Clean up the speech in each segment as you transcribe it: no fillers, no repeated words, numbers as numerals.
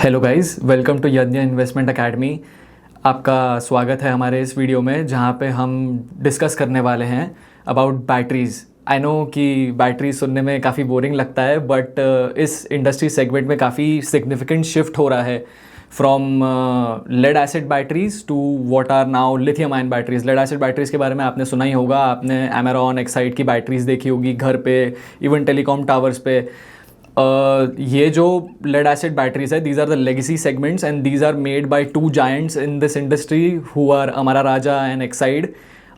Hello guys, welcome to यज्ञ investment academy. आपका स्वागत है हमारे इस वीडियो में जहाँ पे हम डिस्कस करने वाले हैं अबाउट बैटरीज़। आई नो कि बैटरी सुनने में काफ़ी बोरिंग लगता है, बट इस इंडस्ट्री सेगमेंट में काफ़ी सिग्निफिकेंट शिफ्ट हो रहा है from lead acid batteries to what are now lithium ion batteries. Lead acid batteries के बारे में आपने सुना ही होगा, आपने एमेरॉन एक्साइड की बैटरीज देखी होगी घर पे, इवन टेलीकॉम टावर्स पे। ये जो लेड एसिड बैटरीज है, these are the legacy segments and these are made by two giants in this industry who are Amara Raja and Exide.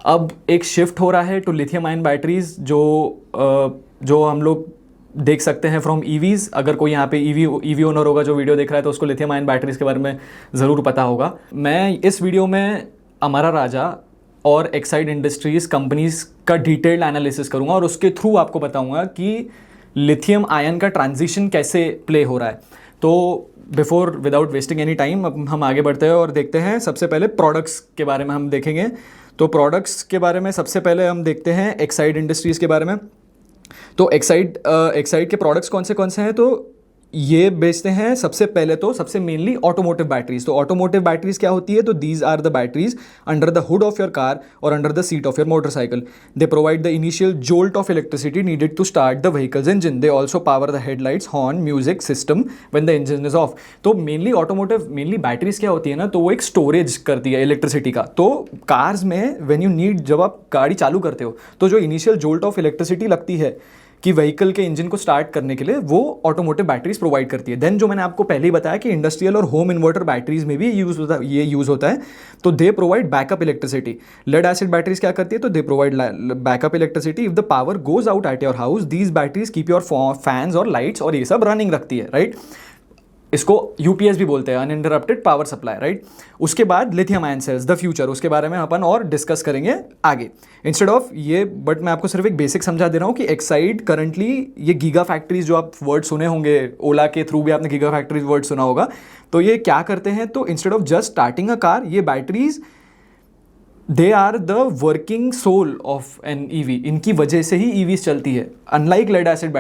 अब एक शिफ्ट हो रहा है टू लिथियम आयन बैटरीज जो हम लोग देख सकते हैं फ्रॉम ईवीज़। अगर कोई यहाँ पे ईवी ओनर होगा जो वीडियो देख रहा है तो उसको लिथियम आयन बैटरीज के बारे में ज़रूर पता होगा। मैं इस वीडियो में अमारा राजा और एक्साइड इंडस्ट्रीज़ कंपनीज़ का डिटेल्ड एनालिसिस करूँगा और उसके थ्रू आपको बताऊँगा कि लिथियम आयन का ट्रांजिशन कैसे प्ले हो रहा है। तो before without wasting any time अब हम आगे बढ़ते हैं और देखते हैं। सबसे पहले प्रोडक्ट्स के बारे में हम देखेंगे। तो प्रोडक्ट्स के बारे में सबसे पहले हम देखते हैं एक्साइड इंडस्ट्रीज़ के बारे में। तो एक्साइड के प्रोडक्ट्स कौन से हैं, तो ये बेचते हैं सबसे पहले तो सबसे मेनली ऑटोमोटिव बैटरीज। तो ऑटोमोटिव बैटरीज क्या होती है, तो these are the batteries under the hood of your car और under the seat of your motorcycle. They provide the initial jolt of electricity needed to start the vehicles engine. They also power the headlights, horn, music system when the engine is off. तो mainly batteries क्या होती है ना, तो वो एक storage करती है इलेक्ट्रिसिटी का। तो कार्स में व्हेन यू नीड, जब आप गाड़ी चालू करते हो तो जो इनिशियल जोल्ट ऑफ इलेक्ट्रिसिटी लगती है कि व्हीकल के इंजन को स्टार्ट करने के लिए, वो ऑटोमोटिव बैटरीज प्रोवाइड करती है। देन जो मैंने आपको पहले ही बताया कि इंडस्ट्रियल और होम इन्वर्टर बैटरीज में भी ये यूज होता है। तो they provide backup electricity. Lead acid batteries क्या करती है, तो they provide backup electricity if the power goes out at your house. These batteries keep your fans और लाइट्स और ये सब रनिंग रखती है, राइट। इसको यूपीएस भी बोलते हैं, अनइंटरप्टेड पावर सप्लाई, राइट। उसके बाद lithium ion cells, the future, उसके बारे में अपन और डिस्कस करेंगे आगे इंस्टेड ऑफ ये। बट मैं आपको सिर्फ एक बेसिक समझा दे रहा हूँ कि एक्साइड करंटली ये गीगा फैक्ट्रीज, जो आप वर्ड सुने होंगे, ओला के थ्रू भी आपने गीगा फैक्ट्रीज वर्ड सुना होगा। तो ये क्या करते हैं, तो instead of just starting a car, ये batteries they are the working soul of an EV. इनकी वजह से ही ईवीज चलती है। Unlike lead acid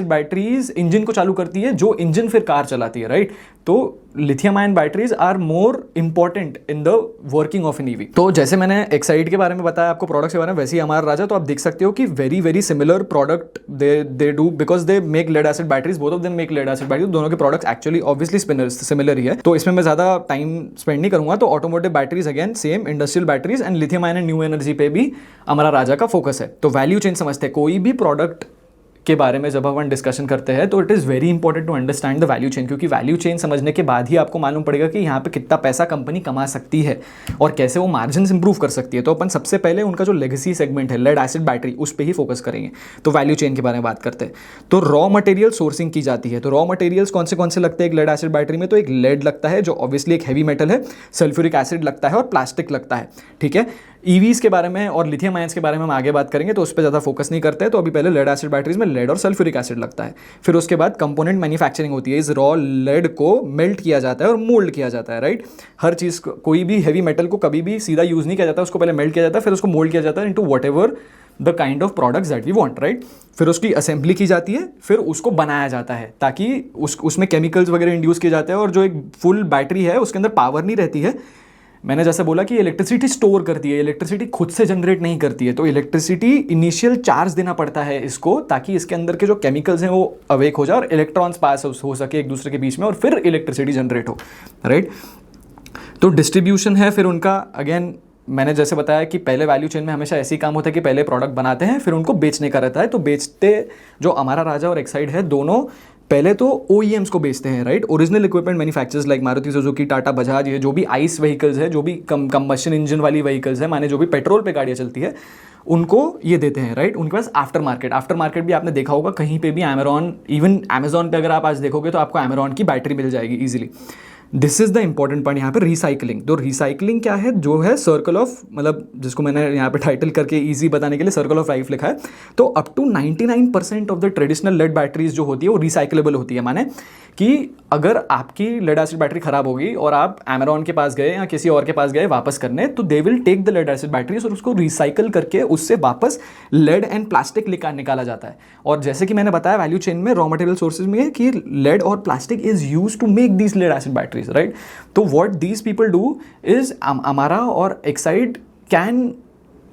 batteries engine को चालू करती है, जो इंजन फिर कार चलाती है, राइट। तो lithium ion batteries are more important in the working of an EV. तो जैसे मैंने एक्साइड के बारे में बताया आपको प्रोडक्ट्स के बारे में, वैसे ही हमारा राजा, तो आप देख सकते हो कि very very similar product they do, because they make lead acid batteries, both of them make lead acid batteries. दोनों के प्रोडक्ट्स एक्चुअली ऑब्वियसली सिमिलर ही है, तो इसमें मैं ज्यादा टाइम स्पेंड नहीं करूंगा। तो automotive batteries again same, industrial batteries and lithium ion and new energy पे भी हमारा राजा का फोकस है। तो वैल्यू चेन समझते हैं। कोई भी प्रोडक्ट के बारे में जब हम डिस्कशन करते हैं तो it is very important to understand the value chain, क्योंकि वैल्यू चेन समझने के बाद ही आपको मालूम पड़ेगा कि यहाँ पे कितना पैसा कंपनी कमा सकती है और कैसे वो मार्जिन इंप्रूव कर सकती है। तो अपन सबसे पहले उनका जो लेगेसी सेगमेंट है लेड एसिड बैटरी, उस पर ही फोकस करेंगे। तो वैल्यू चेन के बारे में बात करते हैं। तो रॉ मटेरियल सोर्सिंग की जाती है। तो रॉ मटेरियल्स कौन से लगते हैं एक लेड एसिड बैटरी में, तो एक लेड लगता है जो ऑब्वियसली एक हैवी मेटल है, सल्फ्यूरिक एसिड लगता है और प्लास्टिक लगता है, ठीक है। ईवीज के बारे में और लिथियम आयंस के बारे में हम आगे बात करेंगे, तो उस पर ज़्यादा फोकस नहीं करते हैं। तो अभी पहले लेड एसिड बैटरीज में लेड और सल्फ्यूरिक एसिड लगता है। फिर उसके बाद कंपोनेंट मैन्युफैक्चरिंग होती है। इस रॉ लेड को मेल्ट किया जाता है और मोल्ड किया जाता है, राइट। हर चीज़, कोई भी हैवी मेटल को कभी भी सीधा यूज़ नहीं किया जाता, उसको पहले मेल्ट किया जाता है, फिर उसको मोल्ड किया जाता है into whatever the kind of products that we want, right. फिर उसकी असेंबली की जाती है, फिर उसको बनाया जाता है ताकि उसमें केमिकल्स वगैरह इंड्यूस किए जाते हैं। और जो एक फुल बैटरी है उसके अंदर पावर नहीं रहती है। मैंने जैसे बोला कि इलेक्ट्रिसिटी स्टोर करती है, इलेक्ट्रिसिटी खुद से जनरेट नहीं करती है। तो इलेक्ट्रिसिटी इनिशियल चार्ज देना पड़ता है इसको, ताकि इसके अंदर के जो केमिकल्स हैं वो अवेक हो जाए और इलेक्ट्रॉन्स पास हो सके एक दूसरे के बीच में और फिर इलेक्ट्रिसिटी जनरेट हो, राइट। तो डिस्ट्रीब्यूशन है फिर उनका। अगेन मैंने जैसे बताया कि पहले वैल्यू चेन में हमेशा ऐसे ही काम होता है कि पहले प्रोडक्ट बनाते हैं, फिर उनको बेचने का रहता है। तो बेचते जो हमारा राजा और एक्साइड है, दोनों पहले तो OEMs को बेचते हैं, right. Original equipment manufacturers like Maruti Suzuki, Tata, Bajaj, ये जो भी आइस व्हीकल्स है, जो भी कंबशन इंजन वाली व्हीकल्स है, माने जो भी पेट्रोल पे गाड़ियाँ चलती है, उनको ये देते हैं, राइट। उनके पास आफ्टर मार्केट भी आपने देखा होगा कहीं पे भी, अमेरॉन, इवन अमेजॉन पे अगर आप आज देखोगे तो आपको अमेरॉन की बैटरी मिल जाएगी easily. This is the important point यहाँ पे, रिसाइकलिंग। तो रिसाइकलिंग क्या है, जो है सर्कल ऑफ, मतलब जिसको मैंने यहाँ पे टाइटल करके इजी बताने के लिए सर्कल ऑफ लाइफ लिखा है। तो up to 99% of the traditional lead batteries जो होती है वो रिसाइकलेबल होती है। माने कि अगर आपकी लेड एसिड बैटरी खराब होगी और आप अमेरॉन के पास गए या किसी और के पास गए वापस करने, तो they will take the lead acid batteries और उसको रिसाइकल करके उससे वापस लेड एंड प्लास्टिक निकाला जाता है। और जैसे कि मैंने बताया वैल्यू चेन में, रॉ मटेरियल सोर्सेज में, कि लेड और plastic is use to make these lead acid batteries, right. तो what these people do is, Amara और Exide can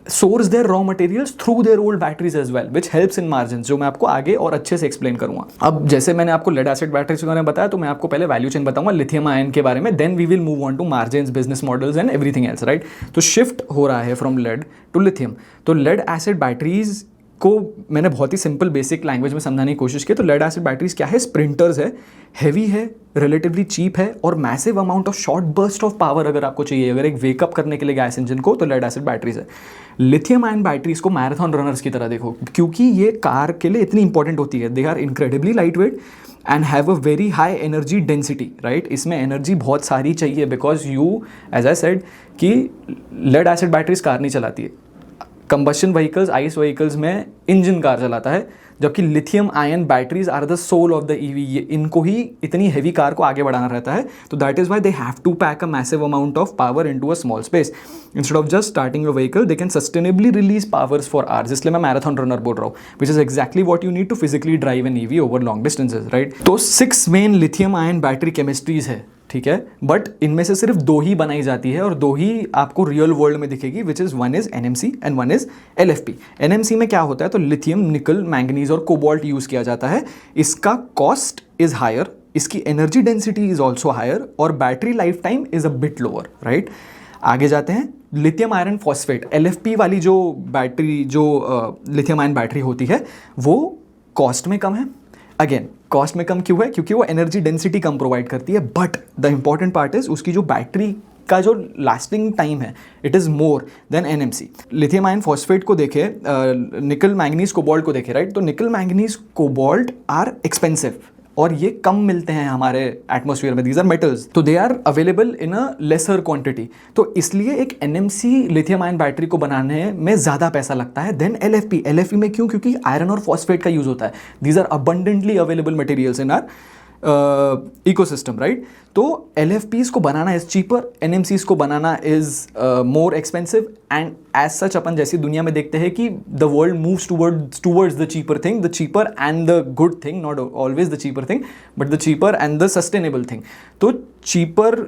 source their raw materials through their old batteries as well, which helps in margins, जो मैं आपको आगे और अच्छे से explain करूंगा। अब जैसे मैंने आपको लेड एसिड बैटरीज के बारे में बताया, तो मैं आपको पहले वैल्यू चेन बताऊंगा लिथियम आयन के बारे में, then we will move on to margins, business models and everything else, right. तो शिफ्ट हो रहा है फ्रॉम लेड टू लिथियम। तो लेड एसिड बैटरीज को मैंने बहुत ही सिंपल बेसिक लैंग्वेज में समझाने की कोशिश की। तो लेड एसिड बैटरीज क्या है, स्प्रिंटर्स है, हैवी है, रिलेटिवली चीप है और massive amount of short burst of power अगर आपको चाहिए, अगर एक वेकअप करने के लिए गैस इंजन को, तो लेड एसिड बैटरीज है। लिथियम आयन बैटरीज को मैराथन रनर्स की तरह देखो, क्योंकि ये कार के लिए इतनी इंपॉर्टेंट होती है। They are incredibly lightweight and have a very high energy density, right. इसमें एनर्जी बहुत सारी चाहिए, because you, as I said, कि लेड एसिड बैटरीज कार नहीं चलाती है। कंबशन व्हीकल्स, आइस व्हीकल्स में इंजन कार चलाता है, जबकि lithium ion batteries are the soul of the EV. इनको ही इतनी हैवी कार को आगे बढ़ाना रहता है। तो that is why they have to pack a massive amount of power into a small space. Instead of just starting a vehicle, they can sustainably release powers for hours. इसलिए मैं marathon runner बोल रहा हूँ, which is exactly what you need to physically drive an EV over long distances, right. तो 6 main lithium ion battery chemistries है, ठीक है, but इनमें से सिर्फ 2 ही बनाई जाती है और 2 ही आपको रियल वर्ल्ड में दिखेगी, which is one is NMC and one is LFP। NMC में क्या होता है, तो लिथियम, निकल, मैंगनीज और कोबाल्ट यूज किया जाता है। इसका कॉस्ट इज हायर, इसकी energy density is also higher और battery life time is a bit lower, right. आगे जाते हैं, लिथियम आयरन फॉस्फेट, LFP वाली जो बैटरी, जो लिथियम आयन बैटरी होती है, वो कॉस्ट में कम है। अगेन कॉस्ट में कम क्यों है, क्योंकि वो एनर्जी डेंसिटी कम प्रोवाइड करती है, but the important part is उसकी जो बैटरी का जो लास्टिंग टाइम है, it is more than NMC। Lithium ion phosphate को देखे, निकल, मैंगनीज, कोबाल्ट को देखे, राइट। तो निकल, मैंगनीज, कोबाल्ट आर एक्सपेंसिव और ये कम मिलते हैं हमारे एटमॉस्फेयर में, दीज आर मेटल्स, तो they are available in a lesser quantity. तो इसलिए एक NMC लिथियम आयन बैटरी को बनाने में ज़्यादा पैसा लगता है देन LFP। LFP में क्यों, क्योंकि आयरन और फॉस्फेट का यूज़ होता है। These are abundantly available materials in our ecosystem, right. तो LFPs को बनाना इज चीपर, NMCs को बनाना is more expensive and as such अपन जैसी दुनिया में देखते हैं कि the world moves towards the cheaper thing, the cheaper and the good thing, not always the cheaper thing but the cheaper and the sustainable thing. तो cheaper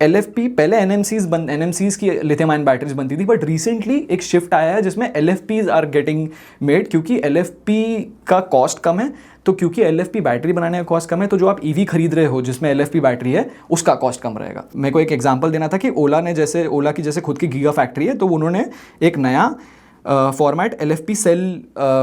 LFP, पहले NMCs की लिथियम आयन बैटरीज बनती थी, but recently एक shift आया है जिसमें LFPs are getting made, क्योंकि LFP का कॉस्ट कम है। तो क्योंकि LFP बैटरी बनाने का कॉस्ट कम है, तो जो आप EV खरीद रहे हो जिसमें LFP बैटरी है, उसका कॉस्ट कम रहेगा। मेरे को एक एग्जांपल देना था कि ओला की जैसे खुद की गीगा फैक्ट्री है, तो उन्होंने एक नया फॉर्मेट LFP सेल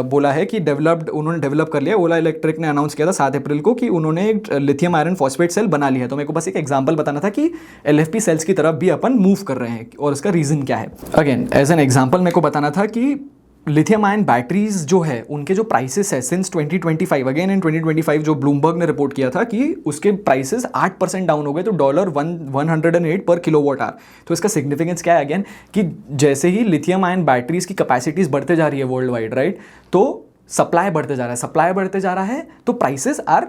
बोला है कि उन्होंने डेवलप कर लिया। ओला इलेक्ट्रिक ने अनाउंस किया था 7 अप्रैल को कि उन्होंने एक लिथियम आयरन फॉस्फेट सेल बना लिया है। तो मेरे को बस एक एग्जांपल बताना था कि LFP सेल्स की तरफ भी अपन मूव कर रहे हैं और उसका रीज़न क्या है। अगेन एज एन एग्जांपल मेरे को बताना था कि लिथियम आयन बैटरीज जो है उनके जो प्राइसेस है सिंस 2025, अगेन इन 2025 जो ब्लूमबर्ग ने रिपोर्ट किया था कि उसके प्राइसेस 8% डाउन हो गए, तो $108 पर किलोवाट आवर। तो इसका सिग्निफिकेंस क्या है, अगेन कि जैसे ही लिथियम आयन बैटरीज की कैपेसिटीज बढ़ते जा रही है वर्ल्ड वाइड, राइट, तो सप्लाई बढ़ते जा रहा है, तो prices are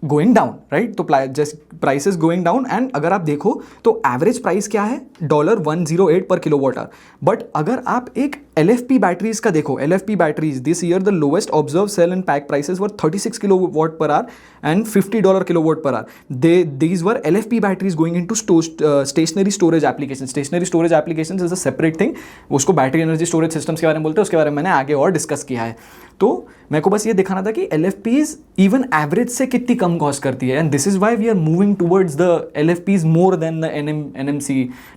going down, right. तो प्राइसेस गोइंग डाउन एंड अगर आप देखो तो एवरेज प्राइस क्या है, $108 पर किलोवाट आवर। बट अगर आप एक LFP बैटरीज का देखो, LFP batteries this year the lowest observe cell and pack prices were 36 kilowatt per hour and $50 kilowatt per hour. These were LFP batteries going into stationary storage application. Stationary storage application is a separate thing, उसको battery energy storage systems के बारे में बोलते हैं, उसके बारे में मैंने आगे और डिस्कस किया है। तो मेरे को बस ये दिखाना था कि LFPs इवन एवरेज से कितनी कम कॉस्ट करती है, and this is why we are moving towards the LFPs more than the NMC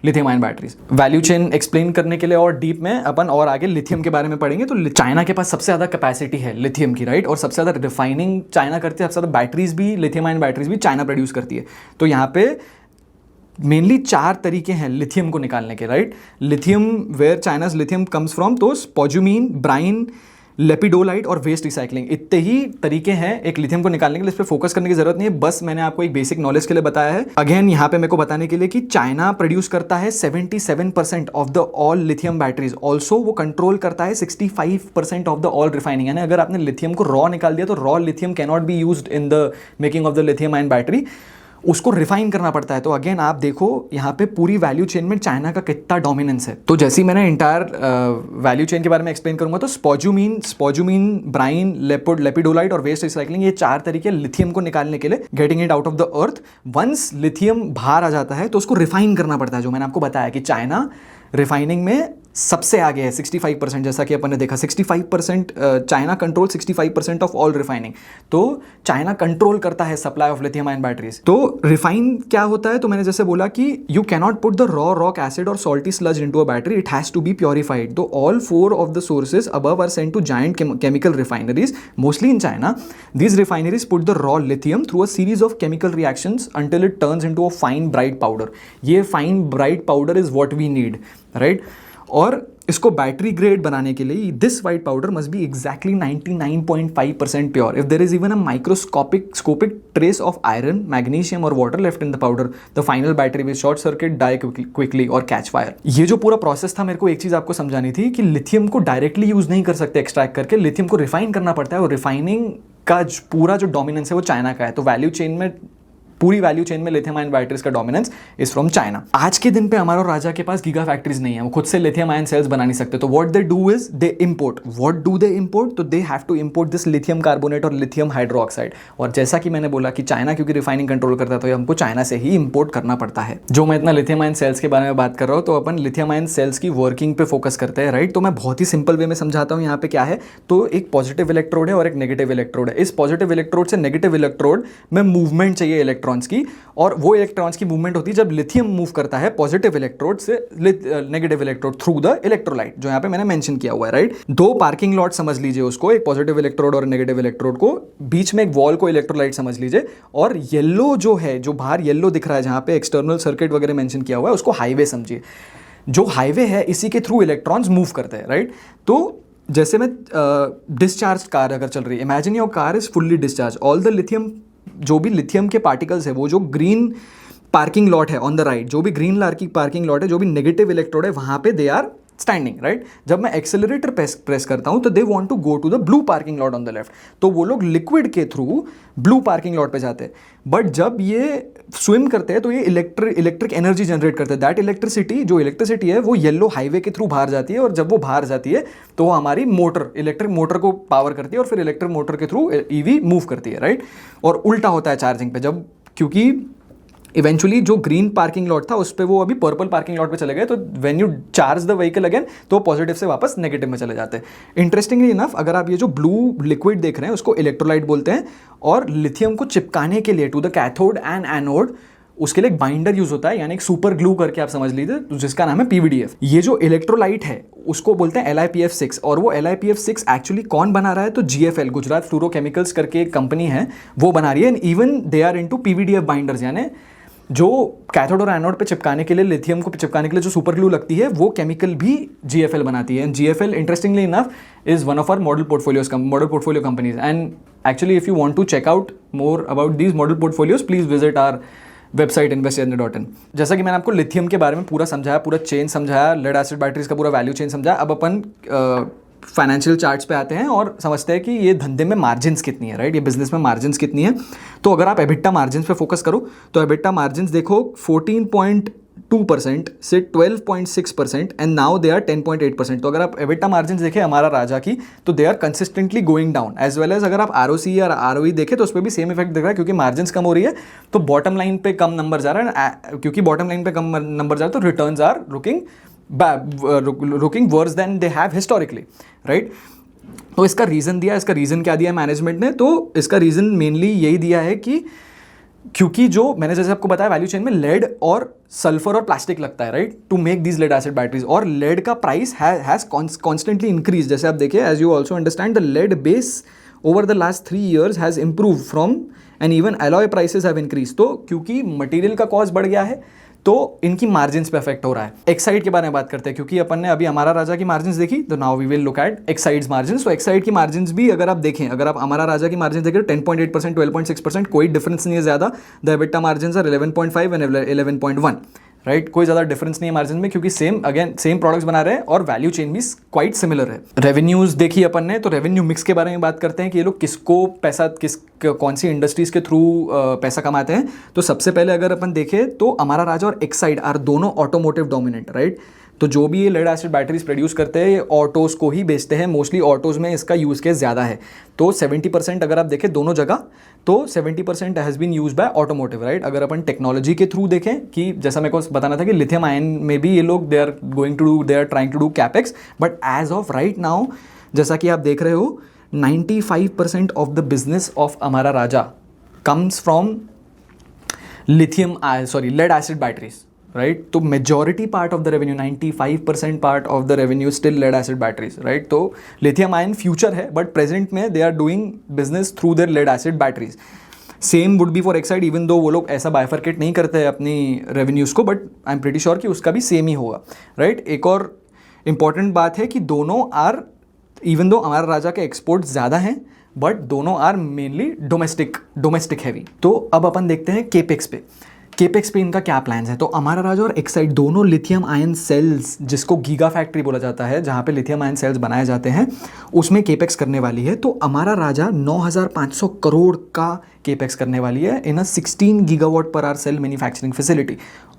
lithium ion batteries. Value chain explain करने के लिए और डीप में अपन और आगे लिथियम के बारे में पढ़ेंगे। तो चाइना के पास सबसे ज़्यादा कैपेसिटी है लिथियम की, राइट, और सबसे ज़्यादा रिफाइनिंग चाइना करती है, सबसे ज़्यादा बैटरीज भी, लिथियम आयन बैटरीज भी चाइना प्रोड्यूस करती है। तो यहाँ पे मेनली 4 तरीके हैं लिथियम को निकालने के, right. Lithium, where China's lithium comes from, तो स्पोजुमीन, ब्राइन, लेपिडोलाइट और वेस्ट रिसाइकलिंग, इतने ही तरीके हैं एक लिथियम को निकालने के लिए, इस पर फोकस करने की जरूरत नहीं है, बस मैंने आपको एक बेसिक नॉलेज के लिए बताया है। अगेन यहाँ पे मेरे को बताने के लिए कि चाइना प्रोड्यूस करता है 77% of the all lithium batteries, also वो कंट्रोल करता है 65% ऑफ द ऑल रिफाइनिंग। यानी अगर आपने लिथियम को रॉ निकाल दिया तो raw lithium can not be used in the making of the lithium ion battery, उसको रिफाइन करना पड़ता है। तो अगेन आप देखो यहाँ पे पूरी वैल्यू चेन में चाइना का कितना डोमिनेंस है। तो जैसे ही मैंने इंटायर वैल्यू चेन के बारे में एक्सप्लेन करूंगा, तो स्पोजुमीन, ब्राइन, लेपिडोलाइट और वेस्ट रिसाइकलिंग, ये 4 तरीके लिथियम को निकालने के लिए, getting it out of the earth. Once lithium बाहर आ जाता है तो उसको रिफाइन करना पड़ता है। जो मैंने आपको बताया कि चाइना रिफाइनिंग में सबसे आगे है, 65%, जैसा कि अपन ने देखा 65%, China control 65% of all refining. तो चाइना कंट्रोल करता है supply of lithium ion batteries. तो रिफाइन क्या होता है, तो मैंने जैसे बोला कि you can not put the raw rock acid और salty sludge into a battery, it has to be purified. तो all 4 of the sources above are sent to giant chemical refineries, mostly in China. These refineries put the raw lithium through a series of chemical reactions until it turns into a fine bright powder. ये fine bright powder is what we need, right? और इसको battery grade बनाने के लिए this white powder must be exactly 99.5% pure. If there is even a microscopic trace of iron, magnesium और water left in the powder, the final battery will short circuit, die quickly और catch fire. ये जो पूरा process था, मेरे को एक चीज आपको समझानी थी कि लिथियम को डायरेक्टली यूज नहीं कर सकते एक्सट्रैक्ट करके, लिथियम को रिफाइन करना पड़ता है और रिफाइनिंग का पूरा जो डोमिनेंस है वो चाइना का है. तो वैल्यू चेन में, पूरी वैल्यू चेन में लिथियम आयन बैटरीज का डोमिनेंस इज फ्रॉम चाइना. आज के दिन पे हमारा राजा के पास गीगा फैक्ट्रीज नहीं है, वो खुद से लिथियम आयन सेल्स बना नहीं सकते. तो what they do is they import. What do they import? तो they have to import this lithium carbonate और लिथियम हाइड्रोक्साइड. और जैसा कि मैंने बोला कि चाइना क्योंकि रिफाइनिंग कंट्रोल करता है तो हमको चाइना से ही इंपोर्ट करना पड़ता है. जो मैं इतना लिथियम आयन सेल्स के बारे में बात कर रहा हूँ, तो अपन लिथियम आयन सेल्स की वर्किंग पे फोकस करते हैं, राइट. तो मैं बहुत ही सिंपल वे में समझाता हूँ. यहाँ पे क्या है, तो एक पॉजिटिव इलेक्ट्रोड है और एक नेगेटिव इलेक्ट्रोड है. इस पॉजिटिव इलेक्ट्रोड से नेगेटिव इलेक्ट्रोड में मूवमेंट चाहिए इलेक्ट्रॉन्स की, और वो इलेक्ट्रॉन्स की मूवमेंट होती है जब लिथियम मूव करता है पॉजिटिव इलेक्ट्रोड से negative electrode through the electrolyte, जो यहाँ पे मैंने मेंशन किया हुआ है, राइट. दो पार्किंग लॉट समझ लीजिए उसको, एक पॉजिटिव इलेक्ट्रोड और नेगेटिव इलेक्ट्रोड को, बीच में एक वॉल को इलेक्ट्रोलाइट समझ लीजिए, और येलो जो है, जो बाहर येलो दिख रहा है जहाँ पे एक्सटर्नल सर्किट वगैरह मेंशन किया हुआ है, उसको हाईवे समझिए. जो हाईवे है इसी के थ्रू इलेक्ट्रॉन्स मूव करते हैं, राइट. तो जैसे में डिस्चार्ज कार अगर चल रही है, imagine your car is fully discharge, all the lithium, जो भी लिथियम के पार्टिकल्स है, वो जो ग्रीन पार्किंग लॉट है ऑन द राइट, जो भी ग्रीन पार्किंग लॉट है, जो भी नेगेटिव इलेक्ट्रोड है, वहाँ पे दे आर स्टैंडिंग, राइट. जब मैं एक्सेलरेटर प्रेस करता हूँ तो they want to go to the blue parking lot on the left, तो वो लोग लिक्विड के थ्रू ब्लू पार्किंग लॉट पे जाते हैं. बट जब ये स्विम करते हैं तो ये इलेक्ट्रिक एनर्जी जनरेट करते हैं. दैट इलेक्ट्रिसिटी है वो येलो हाईवे के थ्रू बाहर जाती है, और जब वो बाहर जाती है तो वो हमारी मोटर, इलेक्ट्रिक मोटर को पावर करती है, और फिर इलेक्ट्रिक मोटर के थ्रू ईवी मूव करती है, राइट. और उल्टा होता है चार्जिंग पे, जब क्योंकि इवेंचुअली जो ग्रीन पार्किंग लॉट था उस पर वो अभी पर्पल पार्किंग लॉट पे चले गए, तो when you charge the vehicle again तो पॉजिटिव से वापस नेगेटिव में चले जाते हैं. इंटरेस्टिंगली इनफ, अगर आप ये जो ब्लू लिक्विड देख रहे हैं उसको इलेक्ट्रोलाइट बोलते हैं, और लिथियम को चिपकाने के लिए to the cathode and anode उसके लिए एक बाइंडर यूज होता है, यानी एक सुपर ग्लू करके आप समझ लीजिए, जिसका नाम है PVDF. ये जो इलेक्ट्रोलाइट है उसको बोलते हैं LiPF6, और वो LiPF6 एक्चुअली कौन बना रहा है, तो GFL, गुजरात फ्लोरोकेमिकल्स करके एक कंपनी है, वो बना रही है. And even they are into PVDF binders, यानी जो कैथोड और एनोड पे चिपकाने के लिए, लिथियम को चिपकाने के लिए जो सुपर ग्लू लगती है, वो केमिकल भी GFL बनाती है. And GFL interestingly enough is one of our model portfolio companies. And actually if you want to check out more about these model portfolios, please visit our website investorjourney.in. जैसा कि मैंने आपको lithium के बारे में पूरा समझाया, पूरा चेन समझाया, लेड एसिड बैटरीज का पूरा वैल्यू चेन समझाया. अब अपन फाइनेंशियल चार्ट्स पे आते हैं और समझते हैं कि ये धंधे में मार्जिन्स कितनी है, राइट. ये बिजनेस में मार्जिन्स कितनी है. तो अगर आप एबिटा मार्जिन्स पे फोकस करो तो एबिटा मार्जिन्स देखो 14.2% से 12.6%, एंड नाउ दे आर 10.8%. तो अगर आप एबिटा मार्जिन्स देखें हमारा राजा की, तो they are consistently going down. As well as अगर आप ROC या ROE देखें तो उस पर भी सेम इफेक्ट दिख रहा है, क्योंकि मार्जिन्स कम हो रही है तो बॉटम लाइन पे कम नंबर जा रहा है. क्योंकि बॉटम लाइन पे कम नंबर जा रहा है तो returns are looking worse than they have historically, right. तो इसका रीज़न क्या दिया मैनेजमेंट ने, तो इसका रीज़न मेनली यही दिया है कि क्योंकि जो मैंने जैसे आपको बताया वैल्यू चेन में लेड और सल्फर और प्लास्टिक लगता है, right, to make these lead acid batteries, और लेड का प्राइस हैज कॉन्स्टेंटली इंक्रीज. जैसे आप देखिए, as you also understand, the lead base over the last 3 years has improved from, and even alloy prices have increased. तो क्योंकि material का cost बढ़ गया है तो इनकी मार्जिन पे अफेक्ट हो रहा है। एक्साइड के बारे में बात करते हैं, क्योंकि अपन ने अभी हमारा राजा की मार्जिन देखी, तो now we will look at Exide's margin. तो एक्साइड की मार्जिन भी अगर आप देखें, अगर आप हमारा राजा की मार्जिन देखें 10.8%, 12.6%, कोई डिफरेंस नहीं है ज़्यादा। The EBITDA margin are 11.5 and 11.1, right. कोई ज़्यादा डिफरेंस नहीं है मार्जिन में, क्योंकि सेम प्रोडक्ट्स बना रहे हैं और वैल्यू चेन भी क्वाइट सिमिलर है। रेवेन्यूज देखिए अपन ने, तो रेवेन्यू मिक्स के बारे में बात करते हैं कि ये लोग किसको पैसा, कौन सी इंडस्ट्रीज के थ्रू पैसा कमाते हैं। तो सबसे पहले अगर अपन देखें तो अमारा राजा और एक्साइड आर दोनों ऑटोमोटिव डोमिनेंट, राइट। तो जो भी ये लेड एसिड बैटरीज प्रोड्यूस करते हैं, ये ऑटोज़ को ही बेचते हैं, मोस्टली ऑटोज़ में इसका यूज़ केस ज़्यादा है। तो 70% अगर आप देखें दोनों जगह, तो 70% has been used by automotive, right. अगर अपन टेक्नोलॉजी के थ्रू देखें कि जैसा मेरे को बताना था कि लिथियम आयन में भी ये लोग they are trying to do capex, but as of right now जैसा कि आप देख रहे हो 95% of the business of Amara Raja comes from lead acid batteries, right. तो majority part of the revenue, 95% part of the revenue still lead acid batteries, right. तो lithium ion future है, but present में they are doing business through their lead acid batteries. Same would be for Exide, even though वो लोग ऐसा bifurcate नहीं करते हैं अपनी रेवेन्यूज़ को, but I am pretty sure कि उसका भी सेम ही होगा, राइट। एक और इंपॉर्टेंट बात है कि दोनों आर, इवन दो हमारा राजा के एक्सपोर्ट ज़्यादा हैं, बट दोनों आर मेनली डोमेस्टिक हैवी। तो अब अपन देखते हैं केपेक्स पे इनका क्या प्लान्स है। तो अमारा राजा और एक्साइड दोनों लिथियम आयन सेल्स, जिसको गीगा फैक्ट्री बोला जाता है, जहाँ पे लिथियम आयन सेल्स बनाए जाते हैं, उसमें केपेक्स करने वाली है। तो अमारा राजा 9,500 करोड़ का केपेक्स करने वाली है in a 16 gigawatt per hour cell manufacturing facility.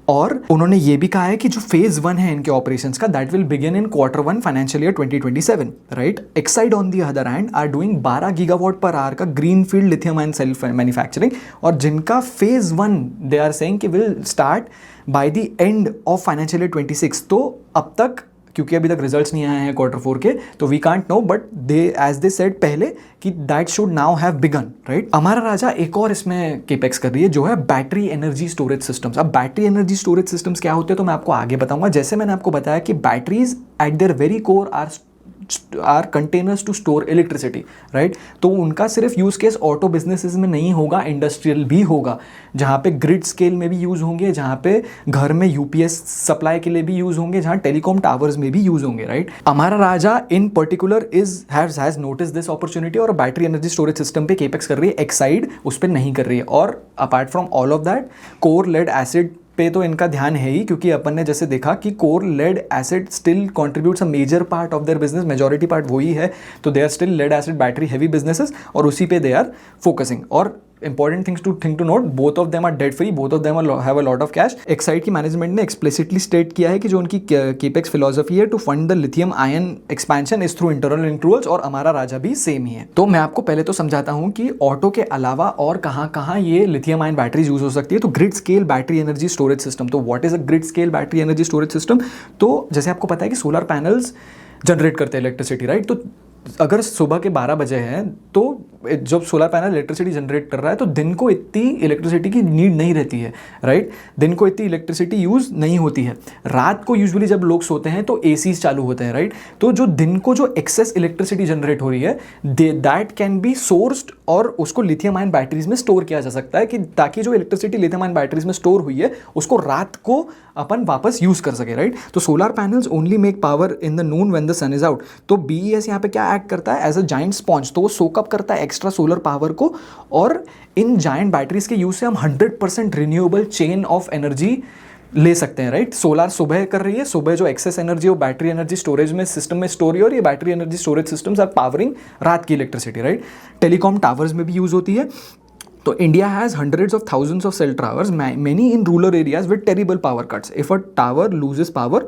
और उन्होंने ये भी कहा है कि जो फेज 1 है इनके ऑपरेशंस का, that will begin in Q1 financial year 2027, right. Exide on the other hand are doing 12 gigawatt per hour का green field lithium ion cell manufacturing, और जिनका फेज 1 दे आर सेइंग कि will start by the end of financial year 26। तो अब तक, क्योंकि अभी तक रिजल्ट्स नहीं आए हैं Q4 के, तो we can't know, but they as they said पहले कि that should now have begun, right. हमारा राजा एक और इसमें केपेक्स कर रही है, जो है बैटरी एनर्जी स्टोरेज सिस्टम्स। अब बैटरी एनर्जी स्टोरेज सिस्टम्स क्या होते हैं तो मैं आपको आगे बताऊंगा। जैसे मैंने आपको बताया कि batteries at their very core are containers to store electricity, right. तो उनका सिर्फ यूज केस ऑटो बिजनेसेस में नहीं होगा, इंडस्ट्रियल भी होगा, जहाँ पे ग्रिड स्केल में भी यूज होंगे, जहाँ पे घर में यूपीएस सप्लाई के लिए भी यूज होंगे, जहाँ टेलीकॉम टावर्स में भी यूज होंगे, राइट। हमारा Raja in particular has notice this opportunity और बैटरी एनर्जी स्टोरेज सिस्टम पे केपेक्स कर रही है। एक्साइड उस पर नहीं कर रही है। और apart from all of that, core lead acid पे तो इनका ध्यान है ही, क्योंकि अपन ने जैसे देखा कि core lead acid still contributes a major part of their business, majority part वही है। तो they are still lead acid battery heavy businesses, और उसी पे दे आर फोकसिंग। और important thing to note, both of them are debt free, both of them have a lot of cash. Exide की management ने explicitly state किया है कि जो उनकी केपेक्स फिलॉसफी है to fund the lithium ion expansion is through internal accruals, और हमारा राजा भी सेम ही है। तो मैं आपको पहले तो समझाता हूँ कि ऑटो के अलावा और कहाँ ये लिथियम आयन बैटरीज यूज हो सकती है। तो grid scale battery energy storage system. तो what is a grid scale battery energy storage system? तो जैसे आपको पता है कि सोलर पैनल्स जनरेट करते हैं इलेक्ट्रिसिटी, राइट। तो अगर सुबह के 12 बजे हैं, तो जब सोलर पैनल इलेक्ट्रिसिटी जनरेट कर रहा है, तो दिन को इतनी इलेक्ट्रिसिटी की नीड नहीं रहती है, राइट। दिन को इतनी इलेक्ट्रिसिटी यूज़ नहीं होती है। रात को यूजुअली जब लोग सोते हैं तो एसीज चालू होते हैं, राइट। तो जो दिन को जो एक्सेस इलेक्ट्रिसिटी जनरेट हो रही है, दैट कैन बी सोर्स्ड, और उसको लिथियम आयन बैटरीज में स्टोर किया जा सकता है, कि ताकि जो इलेक्ट्रिसिटी लिथियम आयन बैटरीज में स्टोर हुई है उसको रात को अपन वापस यूज़ कर सके, राइट। तो solar panels only make power in the noon when the sun is out. तो BES यहाँ पे क्या एक्ट करता है? As a giant sponge. तो वो सोकअप करता है एक्स्ट्रा सोलर पावर को, और इन जाइंट बैटरीज के यूज से हम 100% रिन्यूएबल चेन ऑफ एनर्जी ले सकते हैं, राइट। सोलर सुबह कर रही है, सुबह जो एक्सेस एनर्जी वो बैटरी एनर्जी स्टोरेज में सिस्टम में स्टोर है, और ये battery energy storage systems are powering रात की इलेक्ट्रिसिटी, राइट। टेलीकॉम टावर्स में भी यूज होती है। तो India has hundreds of thousands of cell towers, many in rural areas with terrible power cuts. If a tower loses power,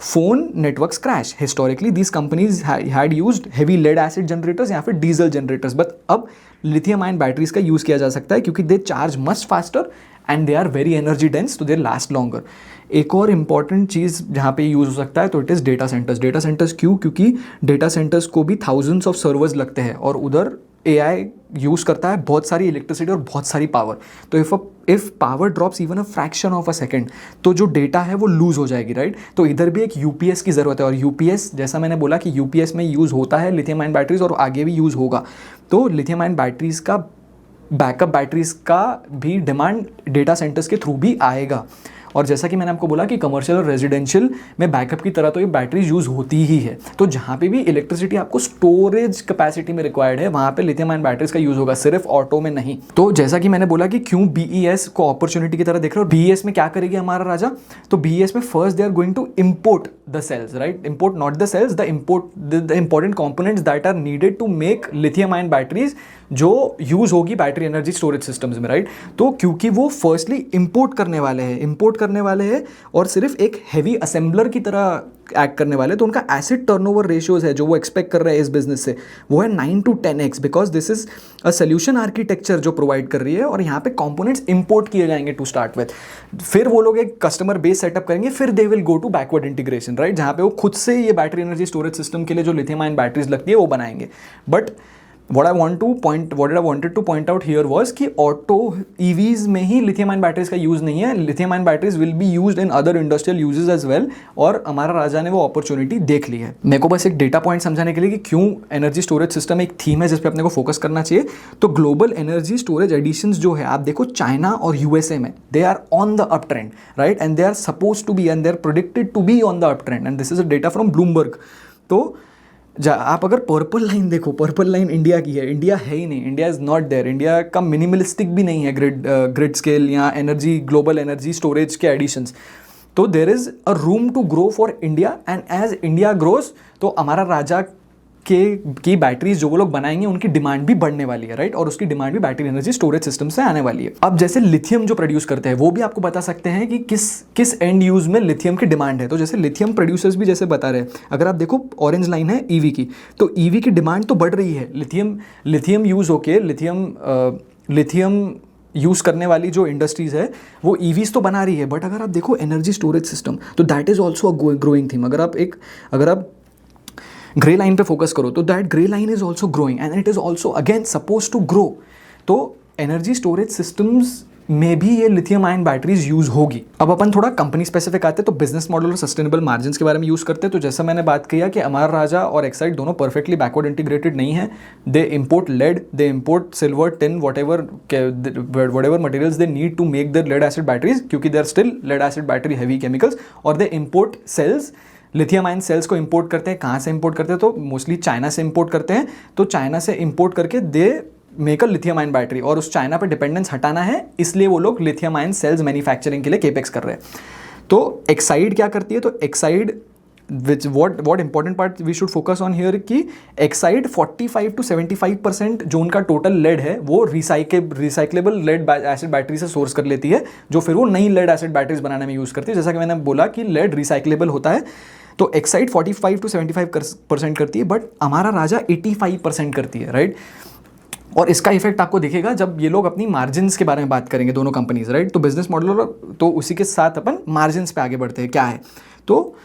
phone networks crash. Historically, these companies had used heavy lead acid generators या फिर diesel generators. But अब lithium ion batteries का use किया जा सकता है, क्योंकि they charge much faster and they are very energy dense, so they last longer. एक और इम्पॉर्टेंट चीज़ जहाँ पे यूज़ हो सकता है तो it is data centres. Data centres क्यों? क्योंकि डेटा सेंटर्स को भी थाउजेंड्स ऑफ सर्वर्स लगते हैं, और उधर AI यूज़ करता है बहुत सारी इलेक्ट्रिसिटी और बहुत सारी पावर। तो if power drops even a fraction of a second, तो जो डेटा है वो लूज़ हो जाएगी, राइट। तो इधर भी एक UPS की ज़रूरत है, और UPS जैसा मैंने बोला कि UPS में यूज़ होता है लिथियम आयन बैटरीज, और आगे भी यूज़ होगा। तो लिथियम आयन बैटरीज का बैकअप बैटरीज का भी डिमांड डेटा सेंटर्स के थ्रू भी आएगा। और जैसा कि मैंने आपको बोला कि कमर्शियल और रेजिडेंशियल में बैकअप की तरह तो ये बैटरीज यूज़ होती ही है। तो जहाँ पे भी इलेक्ट्रिसिटी आपको स्टोरेज कैपेसिटी में रिक्वायर्ड है वहाँ पे लिथियम आयन बैटरीज का यूज़ होगा, सिर्फ ऑटो में नहीं। तो जैसा कि मैंने बोला कि क्यों BES को अपॉर्चुनिटी की तरह देख रहे हो, BES में क्या करेगी हमारा राजा, तो BES में first they are going to import the cells, right, import not the cells, the important components that are needed to make lithium ion batteries जो यूज होगी बैटरी एनर्जी स्टोरेज सिस्टम्स में, right. तो क्योंकि वो firstly import करने वाले हैं और सिर्फ एक हैवी असेंबलर की तरह एक्ट करने वाले हैं, तो उनका एसिड टर्नओवर रेशियोज है जो वो एक्सपेक्ट कर रहे हैं इस बिजनेस से, वो है 9 to 10x, because this is a solution architecture जो प्रोवाइड कर रही है, और यहाँ पे कंपोनेंट्स इंपोर्ट किए जाएंगे टू स्टार्ट विद, फिर वो लोग एक कस्टमर बेस सेटअप करेंगे, फिर they will go to backward integration, right, जहाँ पे वो खुद से ये बैटरी एनर्जी स्टोरेज सिस्टम के लिए जो लिथियम आयन बैटरीज लगती है वो बनाएंगे। But what I wanted to point out here was कि ऑटो EVs में ही लिथियम आयन बैटरीज का यूज़ नहीं है, lithium ion batteries will be used in other industrial uses as well, और हमारा राजा ने वो अपॉर्चुनिटी देख ली है। मेरे को बस एक डेटा पॉइंट समझाने के लिए कि क्यों एनर्जी स्टोरेज सिस्टम एक थीम है जिस पे अपने को फोकस करना चाहिए। तो ग्लोबल एनर्जी स्टोरेज एडिशंस जो है आप देखो चाइना और USA में, they are on the up trend, right, and they are suppose to be and they are predicted to be on the up trend, and this is a data from Bloomberg. तो आप अगर purple line देखो, purple line India की है, India है ही नहीं, India is not there, India का मिनिमलिस्टिक भी नहीं है ग्रिड स्केल या एनर्जी ग्लोबल एनर्जी स्टोरेज के एडिशंस। तो there is a room to grow for India, and as India grows तो हमारा राजा की बैटरीज जो वो लोग बनाएंगे उनकी डिमांड भी बढ़ने वाली है, राइट, और उसकी डिमांड भी बैटरी एनर्जी स्टोरेज सिस्टम से आने वाली है। अब जैसे लिथियम जो प्रोड्यूस करते हैं वो भी आपको बता सकते हैं कि किस एंड यूज में लिथियम की डिमांड है। तो जैसे लिथियम प्रोड्यूसर्स भी जैसे बता रहे हैं, अगर आप देखो ऑरेंज लाइन है EV की, तो EV की डिमांड तो बढ़ रही है, लिथियम यूज होके लिथियम यूज़ करने वाली जो इंडस्ट्रीज़ है वो EVs तो बना रही है, बट अगर आप देखो एनर्जी स्टोरेज सिस्टम तो that is also a growing theme. अगर आप ग्रे लाइन पे फोकस करो तो that grey line is also growing and it is also again suppose to grow. तो एनर्जी स्टोरेज सिस्टम्स में भी ये लिथियम आयन बैटरीज यूज होगी। अब अपन थोड़ा कंपनी स्पेसिफिक आते हैं, तो बिजनेस मॉडल और सस्टेनेबल मार्जिन के बारे में यूज करते हैं। तो जैसा मैंने बात किया कि अमर राजा और एक्साइड दोनों परफेक्टली बैकवर्ड इंटीग्रेटेड नहीं है, they import lead, they import silver, tin, whatever materials they need to make their lead acid batteries, क्योंकि they are still lead acid battery heavy chemicals, और they import cells, lithium ion cells को import करते हैं। कहाँ से import करते हैं? तो मोस्टली चाइना से इंपोर्ट करते हैं। तो चाइना से इंपोर्ट करके they make a lithium ion battery, और उस चाइना पे डिपेंडेंस हटाना है, इसलिए वो लोग लिथियम आयन सेल्स मैन्युफैक्चरिंग के लिए केपेक्स कर रहे हैं। तो एक्साइड क्या करती है? तो Exide what important part we should focus on here कि एक्साइड 45 to 75% जो उनका टोटल लेड है वो रिसाइक्लेबल लेड एसिड बैटरी से सोर्स कर लेती है, जो फिर वो नई लेड एसिड बैटरीज बनाने में यूज़ करती है। जैसा कि मैंने बोला कि लेड रिसाइक्लेबल होता है, तो एक्साइड 45 to 75% करती है, बट हमारा राजा 85% करती है, राइट। और इसका इफेक्ट आपको दिखेगा जब ये लोग अपनी मार्जिन्स के बारे में बात करेंगे, दोनों कंपनीज, राइट। तो बिजनेस मॉडल, तो उसी के साथ अपन मार्जिन्स पे आगे बढ़ते हैं। क्या है? तो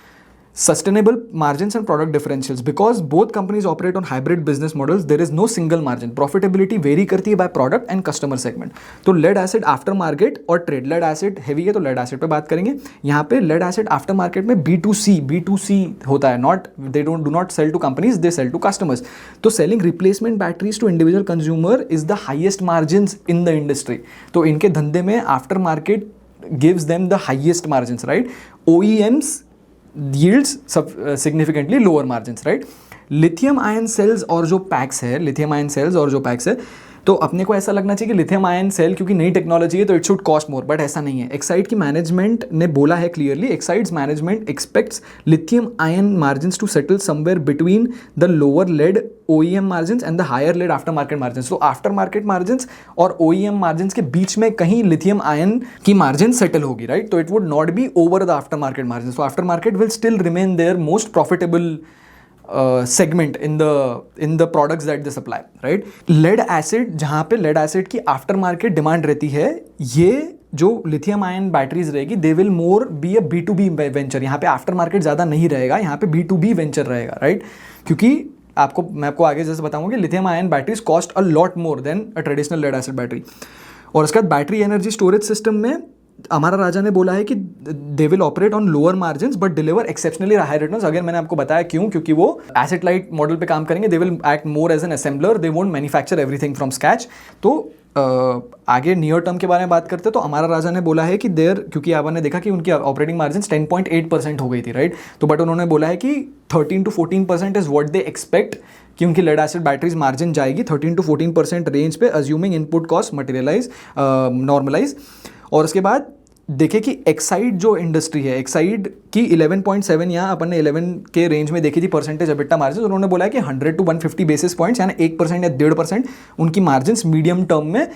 sustainable margins and product differentials, because both companies operate on hybrid business models, there is no single margin, profitability vary करती है by product and customer segment। तो lead acid after market और trade, lead acid heavy है तो lead acid पे बात करेंगे। यहाँ पे lead acid after market में B2C होता है, not they do not sell to companies, they sell to customers। तो selling replacement batteries to individual consumer is the highest margins in the industry। तो इनके धंधे में after market gives them the highest margins, right। OEMs yields significantly lower margins, right। Lithium ion cells और जो PACS है, तो अपने को ऐसा लगना चाहिए कि लिथियम आयन सेल क्योंकि नई टेक्नोलॉजी है तो it should cost more, but ऐसा नहीं है। एक्साइड की मैनेजमेंट ने बोला है clearly, Exide's management expects lithium ion margins to settle somewhere between the lower lead OEM margins and the higher lead after market margins. तो आफ्टर मार्केट मार्जिन्स और OEM margins के बीच में कहीं लिथियम आयन की मार्जिन सेटल होगी, right. तो it would not be over the after market margin. So after market will still remain their most profitable segment in the products that they supply, right। lead acid, जहाँ पे lead acid की after market demand रहती है, ये जो lithium ion batteries रहेगी they will more be a B2B venture. यहाँ पे आफ्टर मार्केट ज़्यादा नहीं रहेगा, यहाँ पे B2B वेंचर रहेगा, राइट। क्योंकि मैं आपको आगे जैसे बताऊंगा कि lithium ion batteries cost a lot more than a traditional lead acid battery. और उसके बाद बैटरी एनर्जी स्टोरेज सिस्टम में अमारा राजा ने बोला है कि they will operate on lower margins but deliver exceptionally high returns. अगर मैंने आपको बताया क्यों, क्योंकि वो एसेट लाइट मॉडल पे काम करेंगे, they will act more as an assembler, they won't manufacture everything from scratch. तो आगे नियर टर्म के बारे में बात करते हैं तो अमारा राजा ने बोला है कि क्योंकि आपने देखा कि उनकी ऑपरेटिंग मार्जिन 10.8% हो गई थी, राइट। तो बट उन्होंने बोला है कि 13 to 14% is what they expect कि उनकी लेड एसिड बैटरीज मार्जिन जाएगी 13 to 14% रेंज पे, assuming input cost materialize normalize. और उसके बाद देखे कि एक्साइड जो इंडस्ट्री है, एक्साइड की 11.7 यहाँ अपन ने 11 के रेंज में देखी थी परसेंटेज एबिटा मार्जिन। उन्होंने बोला है कि 100 to 150 बेसिस पॉइंट्स यानी 1% या 1.5% उनकी मार्जिन मीडियम टर्म में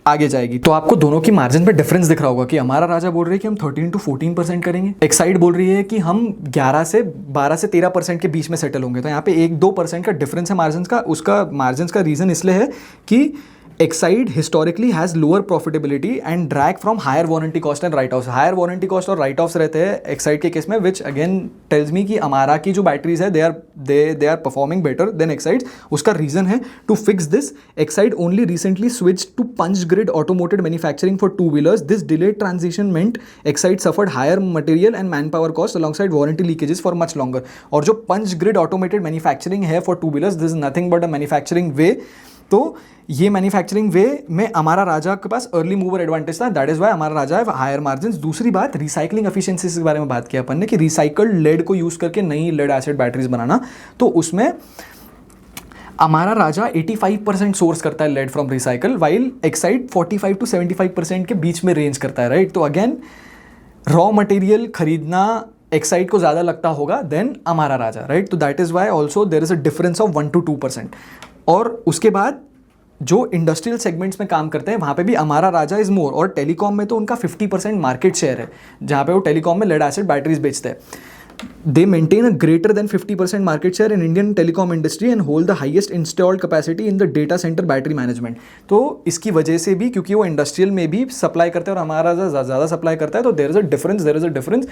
आगे जाएगी। तो आपको दोनों की मार्जिन पे डिफरेंस दिख रहा होगा कि हमारा राजा बोल रही है कि हम 13 to 14% करेंगे, एक्साइड बोल रही है कि हम 12 से 13% के बीच में सेटल होंगे। तो यहाँ पे 1-2% का डिफरेंस है मार्जिन का। उसका मार्जिन का रीजन इसलिए है कि Exide historically has lower profitability and drag from higher warranty cost and write offs. Higher warranty cost और राइट ऑफ्स रहते हैं एक्साइड के केस में, विच अगेन टेल्स मी कि अमारा की जो बैटरीज है they are performing better than Exide. उसका रीजन है to fix this, Exide only recently switch to punch grid automated manufacturing for two wheelers. This delayed transition meant Exide suffered higher material and manpower cost alongside warranty leakages for much longer. और जो punch grid automated manufacturing है for two wheelers, this is nothing but a manufacturing way. तो ये manufacturing way में अमारा राजा के पास early mover advantage था, that is Y Amara Raja है higher margin. दूसरी बात, रिसाइकलिंग एफिशिएंसी के बारे में बात किया अपन ने कि रिसाइकल्ड लेड को यूज करके नई लेड एसिड बैटरीज बनाना। तो उसमें अमारा राजा 85% सोर्स करता है lead from recycle, while Exide 45 to 75% के बीच में रेंज करता है, राइट। तो अगेन रॉ मटेरियल खरीदना एक्साइड को ज़्यादा लगता होगा देन अमारा राजा, राइट। तो that is why also there is a difference of 1 to 2%। और उसके बाद जो इंडस्ट्रियल सेगमेंट्स में काम करते हैं वहाँ पे भी अमारा राजा इज मोर। और टेलीकॉम में तो उनका 50% मार्केट शेयर है, जहाँ पे वो टेलीकॉम में लेड एसिड बैटरीज बेचते हैं। They maintain a greater than 50% market share in Indian telecom industry and hold the highest installed capacity in the data center battery management। तो इसकी वजह से भी, क्योंकि वो इंडस्ट्रियल में भी सप्लाई करते हैं और हमारा ज़्यादा सप्लाई करता है, तो there is a difference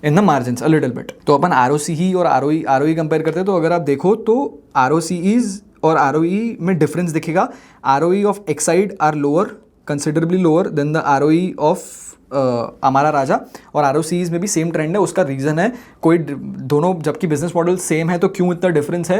in the margins a little bit. तो अपन ROCE और ROE कंपेयर करते हैं, तो अगर आप देखो तो ROCEs और ROE में डिफरेंस दिखेगा। ROE of Exide are lower, considerably lower than the ROE of Amara Raja. और ROCEs में भी सेम ट्रेंड है। उसका रीज़न है कोई दोनों, जबकि बिजनेस मॉडल सेम है तो क्यों इतना डिफरेंस है,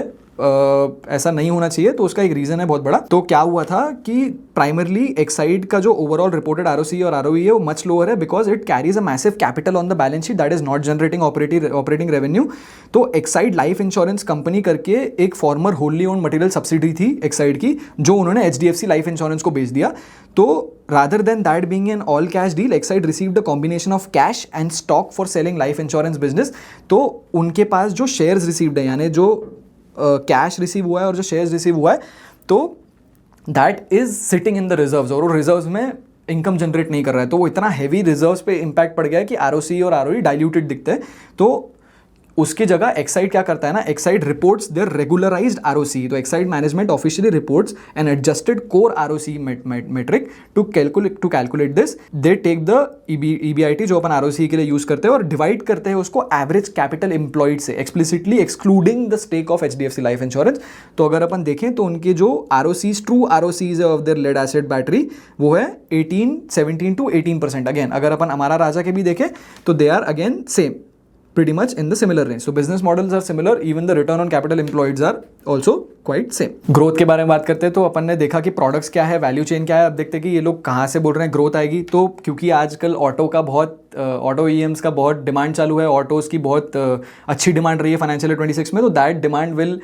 ऐसा नहीं होना चाहिए। तो उसका एक रीज़न है बहुत बड़ा। तो क्या हुआ था कि प्राइमरली एक्साइड का जो ओवरऑल रिपोर्टेड ROCE और ROE है वो मच लोअर है because it carries a massive capital on the balance sheet that is not generating operating revenue. तो एक्साइड लाइफ इंश्योरेंस कंपनी करके एक फॉर्मर होल्ली ओन मटेरियल सब्सिडी थी एक्साइड की, जो उन्होंने HDFC लाइफ इंश्योरेंस को बेच दिया। तो rather than that being an all cash deal, Exide received a combination of cash and stock for selling life insurance business। तो उनके पास जो शेयर्स रिसीव्ड है, यानी जो कैश रिसीव हुआ है और जो शेयर्स रिसीव हुआ है, तो that is sitting in the reserves, और वो रिजर्व्स में इनकम जनरेट नहीं कर रहा है। तो वो इतना हैवी रिजर्व्स पे इम्पैक्ट पड़ गया है कि ROCE और ROE डाइल्यूटेड दिखते हैं। तो उसकी जगह एक्साइड क्या करता है ना, Exide reports their regularized ROCE। तो Exide management officially reports an adjusted core ROCE metric to calculate this. They take the EBIT जो अपन ROCE के लिए यूज करते हैं और डिवाइड करते हैं उसको एवरेज कैपिटल एम्प्लॉयड से, explicitly excluding the stake of HDFC life insurance. तो अगर अपन देखें तो उनके जो ROCEs, true ROCEs of their lead acid battery, वो है 17 to 18%। अगेन अगर अपन हमारा राजा के भी देखें तो they are again same, pretty much in the similar range. So business models are similar, even the return on capital employed are also quite same. Growth के बारे में बात करते हैं तो अपन ने देखा कि प्रोडक्ट्स क्या है, वैल्यू चेन क्या है। अब देखते हैं कि ये लोग कहाँ से बोल रहे हैं ग्रोथ आएगी। तो क्योंकि आजकल ऑटो EMs का बहुत डिमांड चालू है, ऑटोज़ की बहुत अच्छी डिमांड रही है फाइनेंशियल 26 में, तो that demand will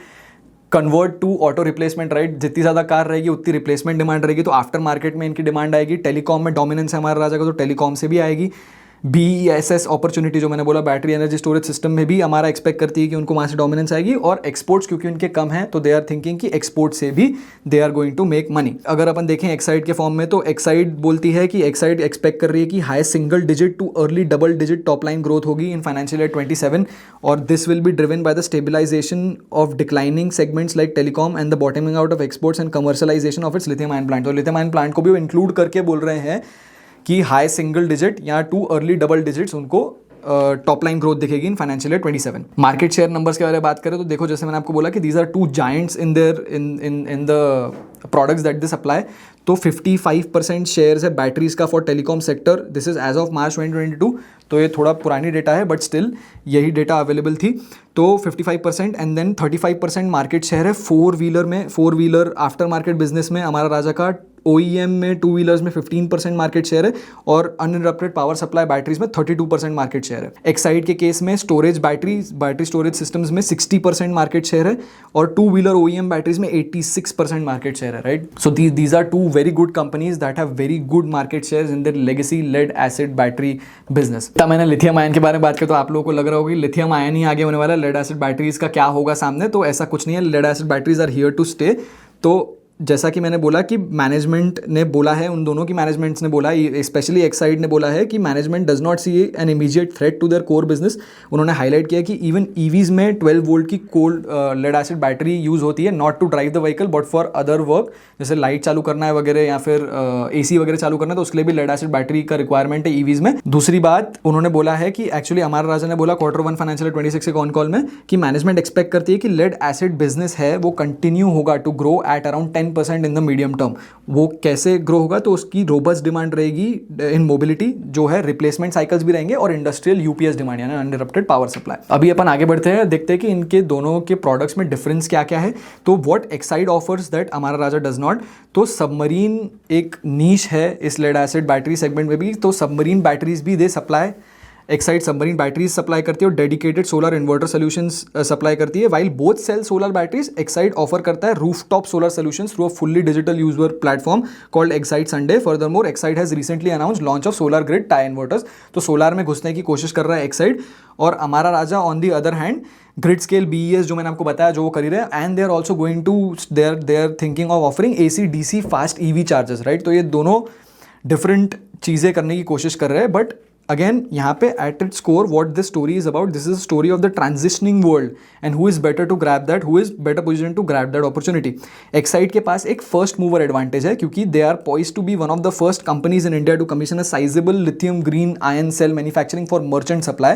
convert to auto replacement, right. जितनी ज़्यादा कार रहेगी उतनी रिप्लेसमेंट डिमांड रहेगी, तो आफ्टर मार्केट में इनकी डिमांड आएगी। टेलीकॉम में डोमिनेंस है हमारा राजा का, तो टेलीकॉम से भी आएगी। BESS अपॉर्चुनिटी जो मैंने बोला, बैटरी एनर्जी स्टोरेज सिस्टम में भी हमारा एक्सपेक्ट करती है कि उनको वहाँ से डोमिनेंस आएगी। और एक्सपोर्ट्स क्योंकि उनके कम हैं, तो दे आर थिंकिंग कि एक्सपोर्ट से भी they are going to make money. अगर अपन देखें एक्साइड के फॉर्म में, तो एक्साइड बोलती है कि एक्साइड एक्सपेक्ट कर रही है कि high single digit too early double digit top line growth होगी इन फाइनेंशियल ईयर 27, और this will be driven by the stabilisation of declining segments like telecom and the bottoming out of exports and commercialisation of its lithium ion plant. तो lithium ion plant को भी include करके बोल रहे हैं कि high single digit या too early double digits उनको टॉप लाइन ग्रोथ दिखेगी in financial year 27। Market share numbers के बारे में बात करें तो देखो, जैसे मैंने आपको बोला कि these are two giants in their in the products that they supply. तो 55% शेयर्स है बैटरीज का for telecom sector. This is as of March 2022, तो ये थोड़ा पुरानी डेटा है बट स्टिल यही डेटा अवेलेबल थी। तो 55% एंड देन 35% मार्केट शेयर है फोर व्हीलर में, four wheeler after market business में हमारा राजा का। OEM में टू व्हीलर्स में 15% मार्केट शेयर है और अनइंटरप्टेड पावर सप्लाई बैटरीज में 32% मार्केट शेयर है। एक्साइड के केस में स्टोरेज बैटरी स्टोरेज सिस्टम्स में 60% मार्केट शेयर है और टू व्हीलर OEM बैटरीज में 86% मार्केट शेयर है, right. So these are two very good companies that have very good market shares in their legacy lead acid battery business. तब मैंने lithium ion के बारे में बात की तो आप लोगों को लग रहा होगा कि लिथियम आयन ही आगे होने वाला है, लेड एसिड बैटरीज का क्या होगा सामने, तो ऐसा कुछ नहीं है। Lead acid batteries are here to stay. तो जैसा कि मैंने बोला कि मैनेजमेंट ने बोला है, उन दोनों की मैनेजमेंट्स ने बोला है, स्पेशली एक्साइड ने बोला है कि management does not see an immediate threat to their core business. उन्होंने हाईलाइट किया कि इवन ईवीज में 12 वोल्ट की cold lead acid battery use होती है, not to drive the vehicle but for other work, जैसे लाइट चालू करना है वगैरह या फिर AC वगैरह चालू करना है, तो उसके लिए भी लेड एसिड बैटरी का रिक्वायरमेंट है ईवीज में। दूसरी बात उन्होंने बोला है कि एक्चुअली हमारा राजा ने बोला Q1 फाइनेंशियल 26 के कॉन कॉल में कि मैनेजमेंट एक्सपेक्ट करती है कि लेड एसिड बिजनेस है वो कंटिन्यू होगा to grow at around 10% in the medium term. वो कैसे ग्रो होगा, तो उसकी रोबस्ट डिमांड रहेगी इन मोबिलिटी जो है, रिप्लेसमेंट साइकिल्स भी रहेंगे और इंडस्ट्रियल UPS डिमांड यानी अनइंटरप्टेड पावर सप्लाई। अभी अपन आगे बढ़ते हैं, देखते हैं कि इनके दोनों के प्रोडक्ट्स में डिफरेंस क्या क्या है। तो व्हाट एक्साइड ऑफर्स दैट हमारा राजा डज नॉट, तो सबमरीन एक नीश है इस लेड एसिड बैटरी सेगमेंट में भी, तो सबमरीन बैटरीज भी they supply. Exide submarine batteries supply करती है और dedicated solar inverter solutions supply करती है। While both sell solar batteries, Exide offer करता है rooftop solar solutions through a fully digital user platform called Exide Sunday. Furthermore Exide has recently announced launch of solar grid tie inverters. तो solar में घुसने की कोशिश कर रहा है एक्साइड, और हमारा Raja on the other hand grid scale BES जो मैंने आपको बताया जो वो कर ही रहे हैं, and they are also going to they are thinking of offering AC DC fast EV chargers, right. तो ये दोनों डिफरेंट चीज़ें करने की कोशिश कर रहे हैं, बट अगेन यहाँ पे at its core what this story is about, this is story of the transitioning world and who is better to grab that, who is better position to grab that opportunity. Exide के पास एक first mover advantage है क्योंकि they are poised to be one of the first companies in India to commission a sizable lithium green ion cell manufacturing for merchant supply.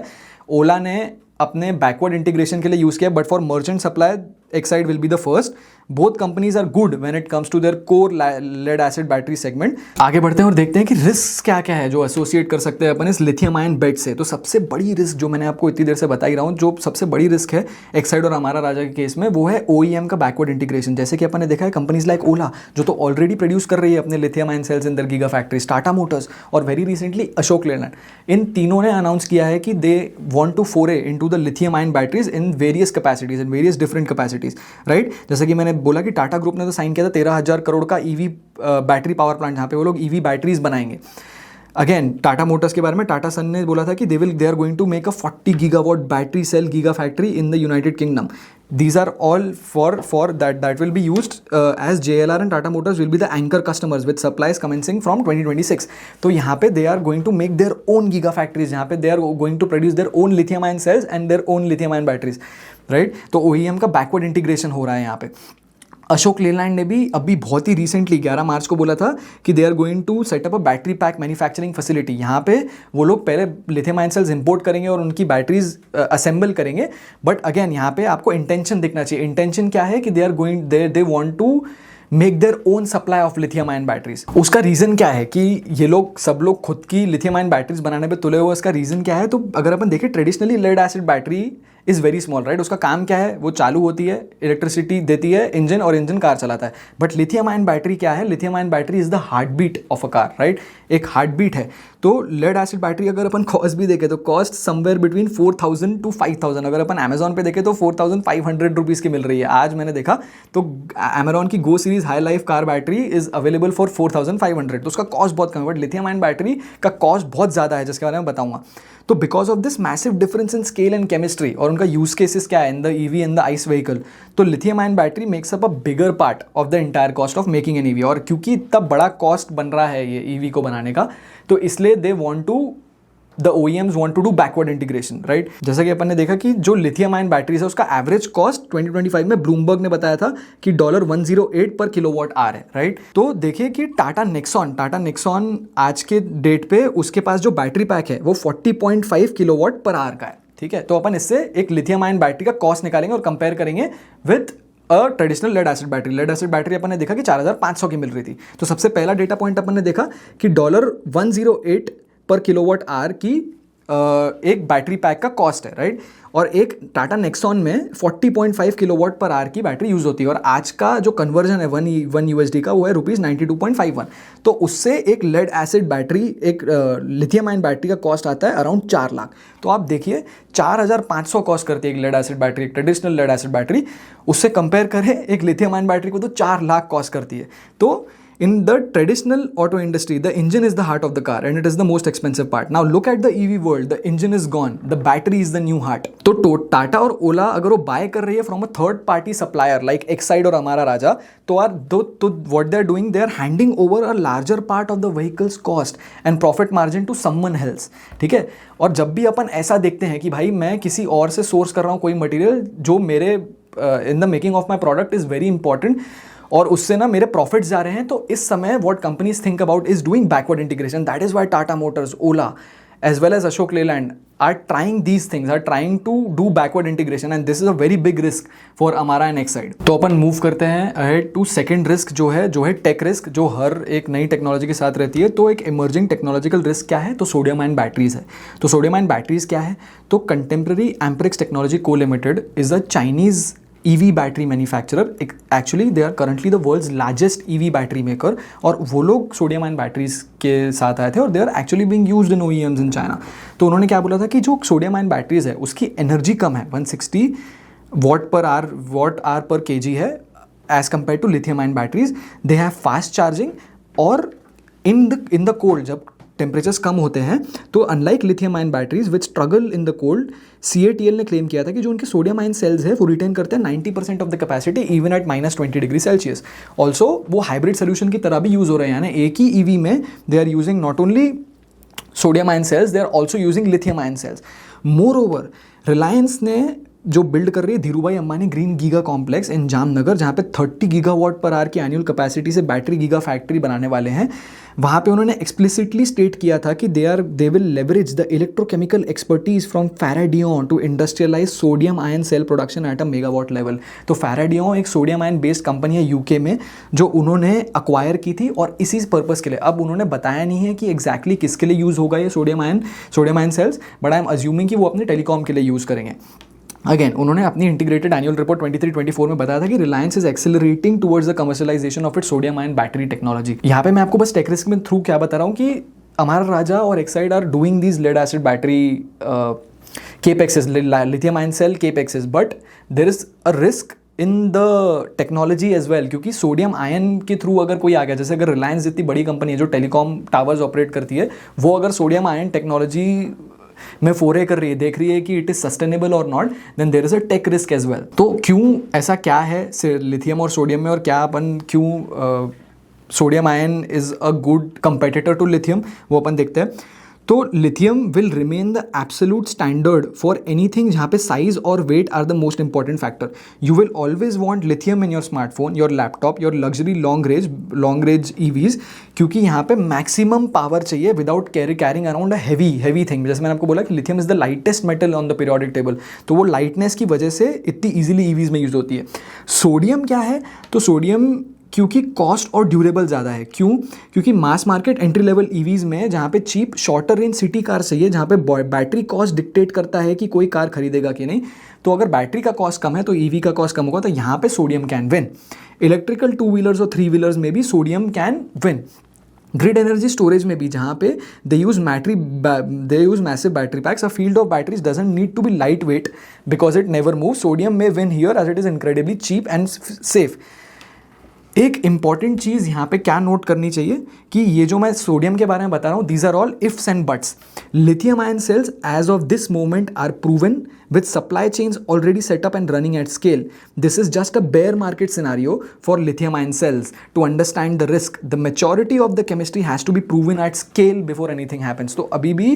Ola ने अपने backward integration के लिए use किया, but for merchant supply Exide will be the first. Both companies are good when it comes to their core lead acid battery segment. आगे बढ़ते हैं और देखते हैं कि रिस्क क्या क्या है जो एसोसिएट कर सकते हैं अपन इस लिथियम आयन बेट से। तो सबसे बड़ी रिस्क जो मैंने आपको इतनी देर से बता ही रहा हूँ, जो सबसे बड़ी रिस्क है एक्साइड और हमारा राजा के केस में, वो है OEM का बैकवर्ड इंटीग्रेशन। जैसे कि अपन ने देखा है कंपनीज लाइक ओला जो तो ऑलरेडी प्रोड्यूस कर रही है अपने lithium ion cells in their giga factories, Tata Motors और वेरी रिसेंटली अशोक लेलैंड, इन तीनों ने अनाउंस किया है कि they want to foray into the lithium ion batteries in various capacities, in various different capacities, right. जैसे कि मैंने बोला कि टाटा ग्रुप ने तो साइन किया था 13,000 करोड़ का EV बैटरी पावर प्लांट, जहाँ पे वो लोग EV बैटरीज बनाएंगे। अगेन टाटा मोटर्स के बारे में टाटा सन ने बोला था कि they are going to make a 40 gigawatt battery cell giga factory in the United Kingdom. These are all for that will be used as JLR and Tata Motors will be the anchor customers with supplies commencing from 2026. तो यहाँ पे they are going to make their own gigafactories, यहाँ पे they are going to produce their own lithium ion cells and their own lithium ion batteries, right? तो OEM का backward integration हो रहा है यहाँ पे। अशोक लेलैंड ने भी अभी बहुत ही रिसेंटली 11 मार्च को बोला था कि they are going to set up a battery pack manufacturing facility. यहाँ पे वो लोग पहले लिथियम आयन सेल्स इंपोर्ट करेंगे और उनकी बैटरीज असेंबल करेंगे, बट अगेन यहाँ पे आपको इंटेंशन दिखना चाहिए। इंटेंशन क्या है कि they want to make their own supply of lithium ion batteries. उसका रीजन क्या है कि ये लोग सब लोग खुद की लिथियम आयन बैटरीज बनाने पे तुले हुए, उसका रीजन क्या है? तो अगर अपन देखें traditionally lead acid battery is very small, right. उसका काम क्या है? वो चालू होती है, इलेक्ट्रिसिटी देती है इंजन और इंजन कार चलाता है। बट लिथियम आयन बैटरी क्या है? Lithium ion battery is the heart beat of a car, right. एक हार्ट बीट है। तो लेड एसिड बैटरी अगर अपन कॉस्ट भी देखें तो कॉस्ट समवेयर बिटवीन 4,000 to 5,000। अगर अपन अमेजॉन पे देखें तो 4,500 रुपीज़ की मिल रही है। आज मैंने देखा तो अमेजॉन की go series high life car battery is available for 4,500। तो उसका कॉस्ट बहुत कम है, बट लिथियम आयन बैटरी का कॉस्ट बहुत ज़्यादा है, जिसके बारे में बताऊंगा। तो because of this massive difference in scale and chemistry और उनका यूज केसेस क्या है in the EV and the ICE vehicle, तो lithium ion battery makes up a bigger part of the entire cost of making an EV। और क्योंकि इतना बड़ा cost बन रहा है ये EV को बनाने का, तो इसलिए they want to the OEMs want to do backward integration, right? जैसा कि अपन ने देखा कि जो लिथियम आयन बैटरीज है उसका एवरेज कॉस्ट 2025 में ब्लूमबर्ग ने बताया था कि $108 पर किलोवाट आवर है, राइट। तो देखिए कि टाटा नेक्सॉन आज के डेट पे उसके पास जो बैटरी पैक है वो 40.5 किलोवाट पर आवर का है, ठीक है। तो अपन इससे एक लिथियम आयन बैटरी का कॉस्ट निकालेंगे और कंपेयर करेंगे with traditional lead acid battery अपन ने देखा कि 4500 की मिल रही थी। तो सबसे पहला डेटा पॉइंट अपन ने देखा कि $108 पर किलोवाट आवर की एक बैटरी पैक का कॉस्ट है, राइट। और एक टाटा नेक्सॉन में 40.5 किलोवाट पर आवर की बैटरी यूज़ होती है, और आज का जो कन्वर्जन है वन USD का वो है ₹92.51। तो उससे एक लेड एसिड बैटरी, एक लिथियम आयन बैटरी का कॉस्ट आता है अराउंड 4 लाख। तो आप देखिए 4500 कॉस्ट करती है एक लेड एसिड बैटरी, एक ट्रेडिशनल लेड एसिड बैटरी। उससे कंपेयर करें एक लिथियम आयन बैटरी को तो 4 लाख कॉस्ट करती है। तो in the traditional auto industry, the engine is the heart of the car and it is the most expensive part. Now look at the EV world, the engine is gone, the battery is the new heart. तो टाटा और ओला अगर वो bye कर रही है from a third party supplier like Exide और हमारा राजा, तो what they are doing, they are handing over a larger part of the vehicle's cost and profit margin to someone else, ठीक है। और जब भी अपन ऐसा देखते हैं कि भाई मैं किसी और से सोर्स कर रहा हूँ कोई मटेरियल जो मेरे in the making of my product is very important और उससे ना मेरे प्रॉफिट्स जा रहे हैं, तो इस समय what companies think about is doing backward integration. That is why Tata Motors, Ola as well as Ashok Leyland are trying these things, are trying to do backward integration, and this is a very big risk for Amara and Exide. तो अपन move करते हैं ahead to second risk जो है take risk, जो हर एक नई technology के साथ रहती है। तो एक इमर्जिंग टेक्नोलॉजिकल रिस्क क्या है, तो सोडियम आयन बैटरीज है। तो सोडियम आयन बैटरीज क्या है, तो Contemporary Amperex Technology Co Limited is a Chinese EV battery manufacturer. Actually they are currently the world's largest EV battery maker, और वो लोग सोडियम आयन बैटरीज के साथ आए थे और they are actually being used in OEMs in China. तो उन्होंने क्या बोला था कि जो सोडियम आयन बैटरीज है उसकी एनर्जी कम है, 160 वाट आवर पर kg है as compare to lithium ion batteries. They have fast charging, और इन द कोल्ड जब टेम्परेचर्स कम होते हैं तो unlike lithium ion batteries which struggle in the cold, CATL ने क्लेम किया था कि जो उनके सोडियम आयन सेल्स है वो रिटेन करते हैं 90% of the capacity even at -20 degree Celsius. Also वो हाइब्रिड सोल्यूशन की तरह भी यूज हो रहे हैं, यानी एक ही EV में they are using not only sodium ion cells, they are also using lithium ion cells. Moreover Reliance ने जो बिल्ड कर रही है Dhirubhai Ambani green giga complex in Jamnagar, जहाँ पे 30 गीगावाट पर आवर की एनुअल कैपेसिटी से बैटरी गीगा फैक्ट्री बनाने वाले हैं। वहाँ पे उन्होंने एक्सप्लिसिटली स्टेट किया था कि they will leverage the electrochemical expertise from Faradion to industrialise sodium ion cell production at a megawatt level. तो फैराडियन एक सोडियम आयन बेस्ड कंपनी है UK में, जो उन्होंने अक्वायर की थी और इसी पर्पज़ के लिए। अब उन्होंने बताया नहीं है कि एग्जैक्टली किसके लिए यूज़ होगा ये sodium ion cells, but I am assuming कि वो अपने टेलीकॉम के लिए यूज़ करेंगे। अगेन उन्होंने अपनी इंटीग्रेटेड एनुअल रिपोर्ट 23-24 में बताया था कि Reliance is accelerating towards the commercialisation of its sodium ion battery technology. यहाँ पे मैं आपको बस टेक रिस्क में थ्रू क्या बता रहा हूँ कि अमारा राजा और Exide are doing these lead acid battery capexes, lithium ion cell capexes, but there is a risk in the technology as well, क्योंकि सोडियम आयन के थ्रू अगर कोई आ गया, जैसे अगर रिलायंस जितनी बड़ी कंपनी है जो टेलीकॉम टावर्स ऑपरेट करती है, वो अगर सोडियम आयन टेक्नोलॉजी में फोरे कर रही है, देख रही है कि इट इज सस्टेनेबल और not, then there is a tech risk as well. तो क्यों ऐसा क्या है लिथियम और सोडियम में, और क्या अपन क्यों sodium ion is a good competitor to lithium, वो अपन देखते हैं। तो lithium will remain the absolute standard for anything जहाँ पे साइज और weight are the most important factor. You will always want lithium in your smartphone, your laptop, your luxury long range EVs, क्योंकि यहाँ पे मैक्सिमम पावर चाहिए without carrying around a heavy thing. जैसे मैंने आपको बोला कि lithium is the lightest metal on the periodic table, तो वो लाइटनेस की वजह से इतनी ईजिली EVs में यूज होती है। सोडियम क्या है, तो सोडियम क्योंकि कॉस्ट और ड्यूरेबल ज़्यादा है। क्यों? क्योंकि mass market entry level EVs में जहाँ पे cheap shorter range city car चाहिए, जहाँ पे बैटरी कॉस्ट डिक्टेट करता है कि कोई कार खरीदेगा कि नहीं, तो अगर बैटरी का कॉस्ट कम है तो EV का कॉस्ट कम होगा, तो यहाँ पे sodium can win. Electrical 2 wheelers और 3 व्हीलर्स में भी sodium can win. Grid energy storage में भी जहाँ पे they use massive battery packs, a field of batteries doesn't need to be light weight because it never move, sodium में win here as it is incredibly cheap and safe. एक important चीज़ यहाँ पे क्या नोट करनी चाहिए कि ये जो मैं सोडियम के बारे में बता रहा हूँ, these are all ifs and buts. Lithium ion cells as of this moment are proven with supply chains already set up and running at scale. This is just a bear market scenario for lithium ion cells. To understand the risk, the maturity of the chemistry has to be proven at scale before anything happens. तो अभी भी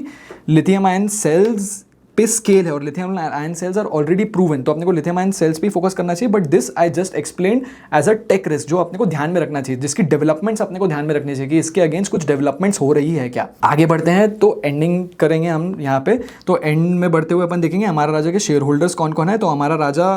lithium ion cells पे scale है और lithium ion cells are already proven, तो अपने को lithium ion cells पे फोकस करना चाहिए। But this I just explain as a tech risk, जो अपने को ध्यान में रखना चाहिए, जिसकी डेवलपमेंट्स अपने को ध्यान में रखनी चाहिए कि इसके अगेंस्ट कुछ डेवलपमेंट्स हो रही है क्या। आगे बढ़ते हैं तो एंडिंग करेंगे हम यहाँ पे। तो एंड में बढ़ते हुए अपन देखेंगे हमारा राजा के शेयर होल्डर्स कौन कौन है। तो हमारा राजा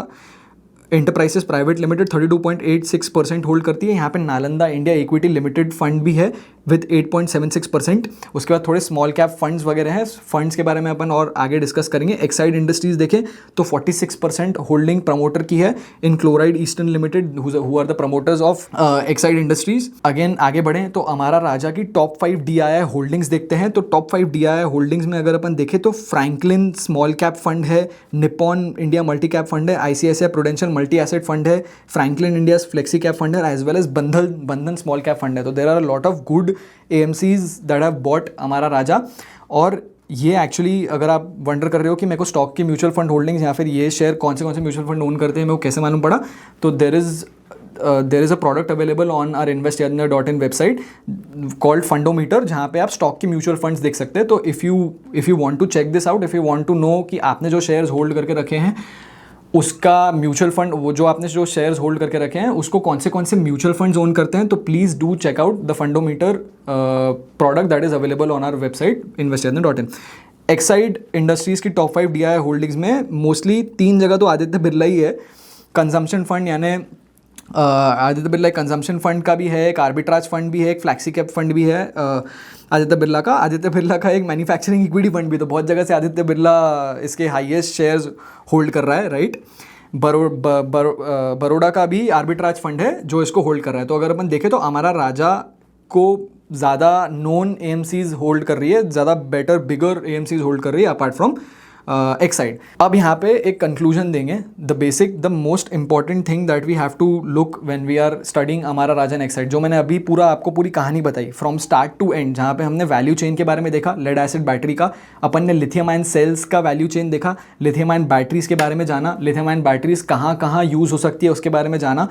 एंटरप्राइजेस प्राइवेट लिमिटेड 32.86% होल्ड करती है। यहाँ पे Nalanda India equity limited fund भी है विद 8.76%। उसके बाद थोड़े स्मॉल कैप फंड्स वगैरह हैं, फंड्स के बारे में अपन और आगे डिस्कस करेंगे। एक्साइड इंडस्ट्रीज देखें तो 46% होल्डिंग प्रमोटर की है in Chloride Eastern Limited, who are the promoters of Exide Industries. Again आगे बढ़ें तो अमारा राजा की टॉप 5 DII होल्डिंग्स देखते हैं। तो टॉप 5 DII होल्डिंग्स में अगर अपन देखें तो फ्रैंकलिन स्मॉल कैप फंड है, Nippon India multi cap fund है, ICICI Prudential multi asset fund है, Franklin India flexi cap fund है, as well as Bandhan small cap fund है। तो there are a lot of good AMCs that have bought Amara Raja. और ये actually अगर आप wonder कर रहे हो कि मेरे को स्टॉक की म्यूचुअल फंड होल्डिंग्स या फिर ये शेयर कौन से म्यूचुअल फंड ओन करते हैं मेरे को कैसे मालूम पड़ा, तो there is a product available on our investyadnya.in website called Fundometer, जहाँ पे आप स्टॉक की म्यूचुअल फंड्स देख सकते हैं। तो if you want to check this out, if you want to know कि आपने जो शेयर्स होल्ड करके रखे हैं उसका म्यूचुअल फंड, वो जो आपने जो शेयर्स होल्ड करके रखे हैं उसको कौन से म्यूचुअल फंड्स ओन करते हैं, तो please do check out the Fundometer product that is available on our website investyadnya.in। Exide Industries की टॉप 5 DII होल्डिंग्स में मोस्टली 3 जगह तो आदित्य बिरला ही है। कंजम्पशन फंड यानी आदित्य बिरला कंजम्पशन फंड का भी है, एक आर्बिट्राज फंड भी है, एक फ्लैक्सी कैप फंड भी है आदित्य बिरला का एक मैन्युफैक्चरिंग इक्विटी फंड भी। तो बहुत जगह से आदित्य बिरला इसके हाईएस्ट शेयर्स होल्ड कर रहा है, राइट। बरोडा का भी आर्बिट्राज फंड है जो इसको होल्ड कर रहा है। तो अगर अपन देखें तो हमारा राजा को ज़्यादा नोन AMCs होल्ड कर रही है, ज़्यादा बेटर बिगर AMCs होल्ड कर रही है अपार्ट फ्रॉम एक्साइड। अब यहाँ पे एक कंक्लूजन देंगे, the most important thing that we have to look when we are studying Amara Raja and Exide. जो मैंने अभी आपको पूरी कहानी बताई फ्रॉम स्टार्ट टू एंड, जहाँ पे हमने वैल्यू चेन के बारे में देखा, लेड एसिड बैटरी का, अपन ने लिथियम आयन सेल्स का वैल्यू चेन देखा, लिथियम आयन बैटरीज के बारे में जाना, लिथियम आयन बैटरीज कहाँ कहाँ यूज़ हो सकती है उसके बारे में जाना,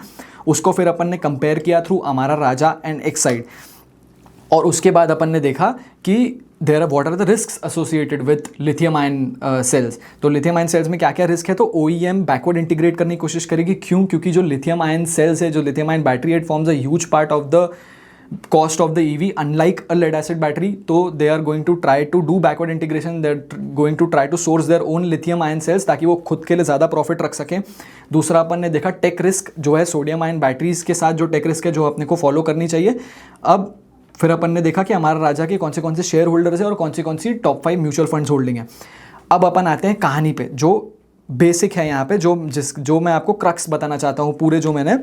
उसको फिर अपन ने कंपेयर किया थ्रू अमारा राजा एंड एक्साइड। और उसके बाद अपन ने देखा कि what are the risks associated with lithium ion cells. तो लिथियम आयन सेल्स में क्या क्या रिस्क है, तो OEM बैकवर्ड इंटीग्रेट करने की कोशिश करेगी। क्यों? क्योंकि जो लिथियम आयन सेल्स है, जो lithium ion battery, it forms a huge part of the cost of the EV unlike a lead acid battery. तो they are going to try to do backward integration, they are going to try to source their own lithium ion cells ताकि वो खुद के लिए ज़्यादा profit रख सकें। दूसरा अपन ने देखा टेक रिस्क जो है, सोडियम आयन बैटरीज के साथ जो टेक रिस्क है जो अपने को फॉलो करनी चाहिए। अब फिर अपन ने देखा कि हमारा राजा के कौन से शेयर होल्डर्स है और कौन सी टॉप 5 म्यूचुअल फंड्स होल्डिंग है। अब अपन आते हैं कहानी पे, जो बेसिक है यहाँ पे, जो मैं आपको क्रक्स बताना चाहता हूँ पूरे जो मैंने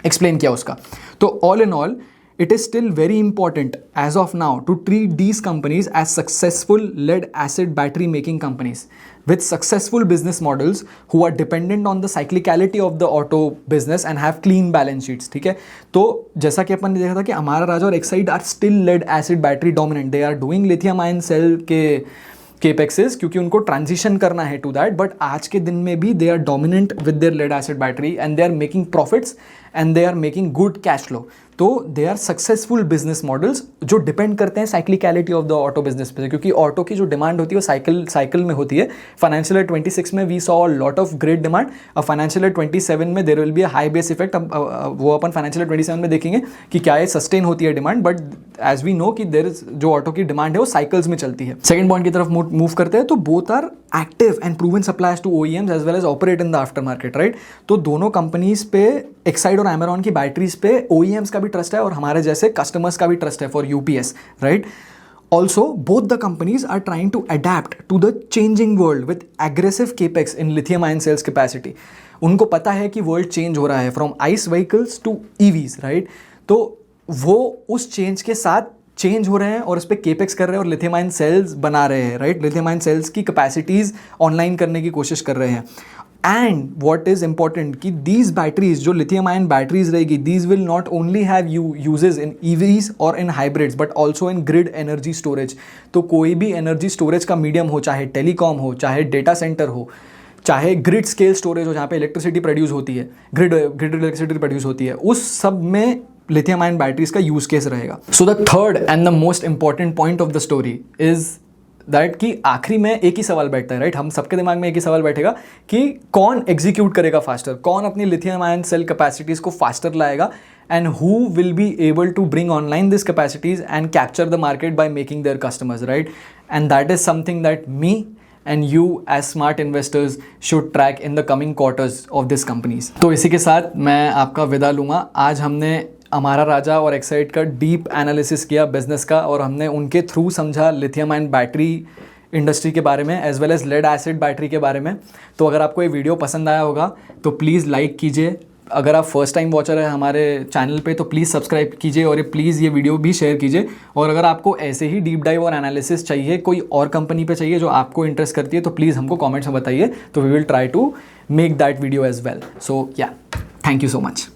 एक्सप्लेन किया उसका। तो all in all it is still very important as of now to treat these companies as successful lead acid battery making companies with successful business models who are dependent on the cyclicality of the auto business and have clean balance sheets। ठीक है, तो जैसा कि अपन ने देखा था कि हमारा राजा और Exide are still lead acid battery dominant, they are doing lithium ion cell के केपेक्सेस क्योंकि उनको ट्रांजिशन करना है टू दैट, बट आज के दिन में भी they are dominant with their lead acid battery and they are making profits and they are making good cash flow. तो they are successful business models जो डिपेंड करते हैं cyclicality of the auto business पे, क्योंकि auto की जो demand होती है वो साइकिल में होती है। फाइनेंशियल ईयर 26 में we saw lot of great demand. अब फाइनेंशियल ईयर 27 में there will be a high base effect. अब वो अपन फाइनेंशियल ईयर 27 में देखेंगे कि क्या ये सस्टेन होती है demand, but as we know कि देयर इज जो ऑटो की डिमांड है वो साइकिल्स में चलती है। सेकंड पॉइंट की तरफ मूव करते हैं, तो both are active and proven suppliers to OEMs as well as operate in the after market, right. तो दोनों कंपनीज पे, एक्साइड और एमेरॉन की बैटरीज पे OEMs का भी ट्रस्ट है और हमारे जैसे कस्टमर्स का भी ट्रस्ट है for UPS, right. Also, both the companies are trying to adapt to the changing world with aggressive capex in lithium ion cells capacity. उनको पता है कि वर्ल्ड चेंज हो रहा है from ICE vehicles to EVs, right. तो वो उस चेंज के साथ चेंज हो रहे हैं और उस पर केपेक्स कर रहे हैं और लिथियम आयन सेल्स बना रहे हैं, राइट। लिथियम आयन सेल्स की कैपेसिटीज़ ऑनलाइन करने की कोशिश कर रहे हैं। एंड वॉट इज इंपॉर्टेंट कि दीज बैटरीज जो लिथियम आयन बैटरीज रहेगी, these will not only have usages in EVs और in hybrids but also in grid energy storage. तो कोई भी एनर्जी स्टोरेज का मीडियम हो, चाहे टेलीकॉम हो, चाहे डेटा सेंटर हो, चाहे ग्रिड स्केल स्टोरेज हो जहाँ पे इलेक्ट्रिसिटी प्रोड्यूस होती है, ग्रिड इलेक्ट्रिसिटी प्रोड्यूस होती है, उस सब में लिथियम आयन बैटरीज का यूज केस रहेगा। So the third and the most important point of the story is that कि आखिरी में एक ही सवाल बैठता है, राइट। हम सबके दिमाग में एक ही सवाल बैठेगा कि कौन एग्जीक्यूट करेगा फास्टर, कौन अपनी लिथियम आयन सेल कैपेसिटीज को फास्टर लाएगा, and who will be able to bring online this capacities and capture the market by making their customers, right. And that is something that me and you as smart investors should track in the coming quarters of this companies. तो इसी के साथ मैं आपका विदा लूँगा। आज हमने अमारा राजा और एक्साइड का डीप एनालिसिस किया बिजनेस का, और हमने उनके थ्रू समझा लिथियम आयन बैटरी इंडस्ट्री के बारे में as well as lead acid battery के बारे में। तो अगर आपको ये वीडियो पसंद आया होगा तो प्लीज़ लाइक कीजिए। अगर आप फर्स्ट टाइम वॉचर है हमारे चैनल पे तो प्लीज़ सब्सक्राइब कीजिए, और प्लीज़ ये वीडियो भी शेयर कीजिए। और अगर आपको ऐसे ही डीप डाइव और एनालिसिस चाहिए, कोई और कंपनी पे चाहिए जो आपको इंटरेस्ट करती है, तो प्लीज़ हमको कमेंट्स में बताइए, तो we will try to make that video as well. So yeah, thank you so much.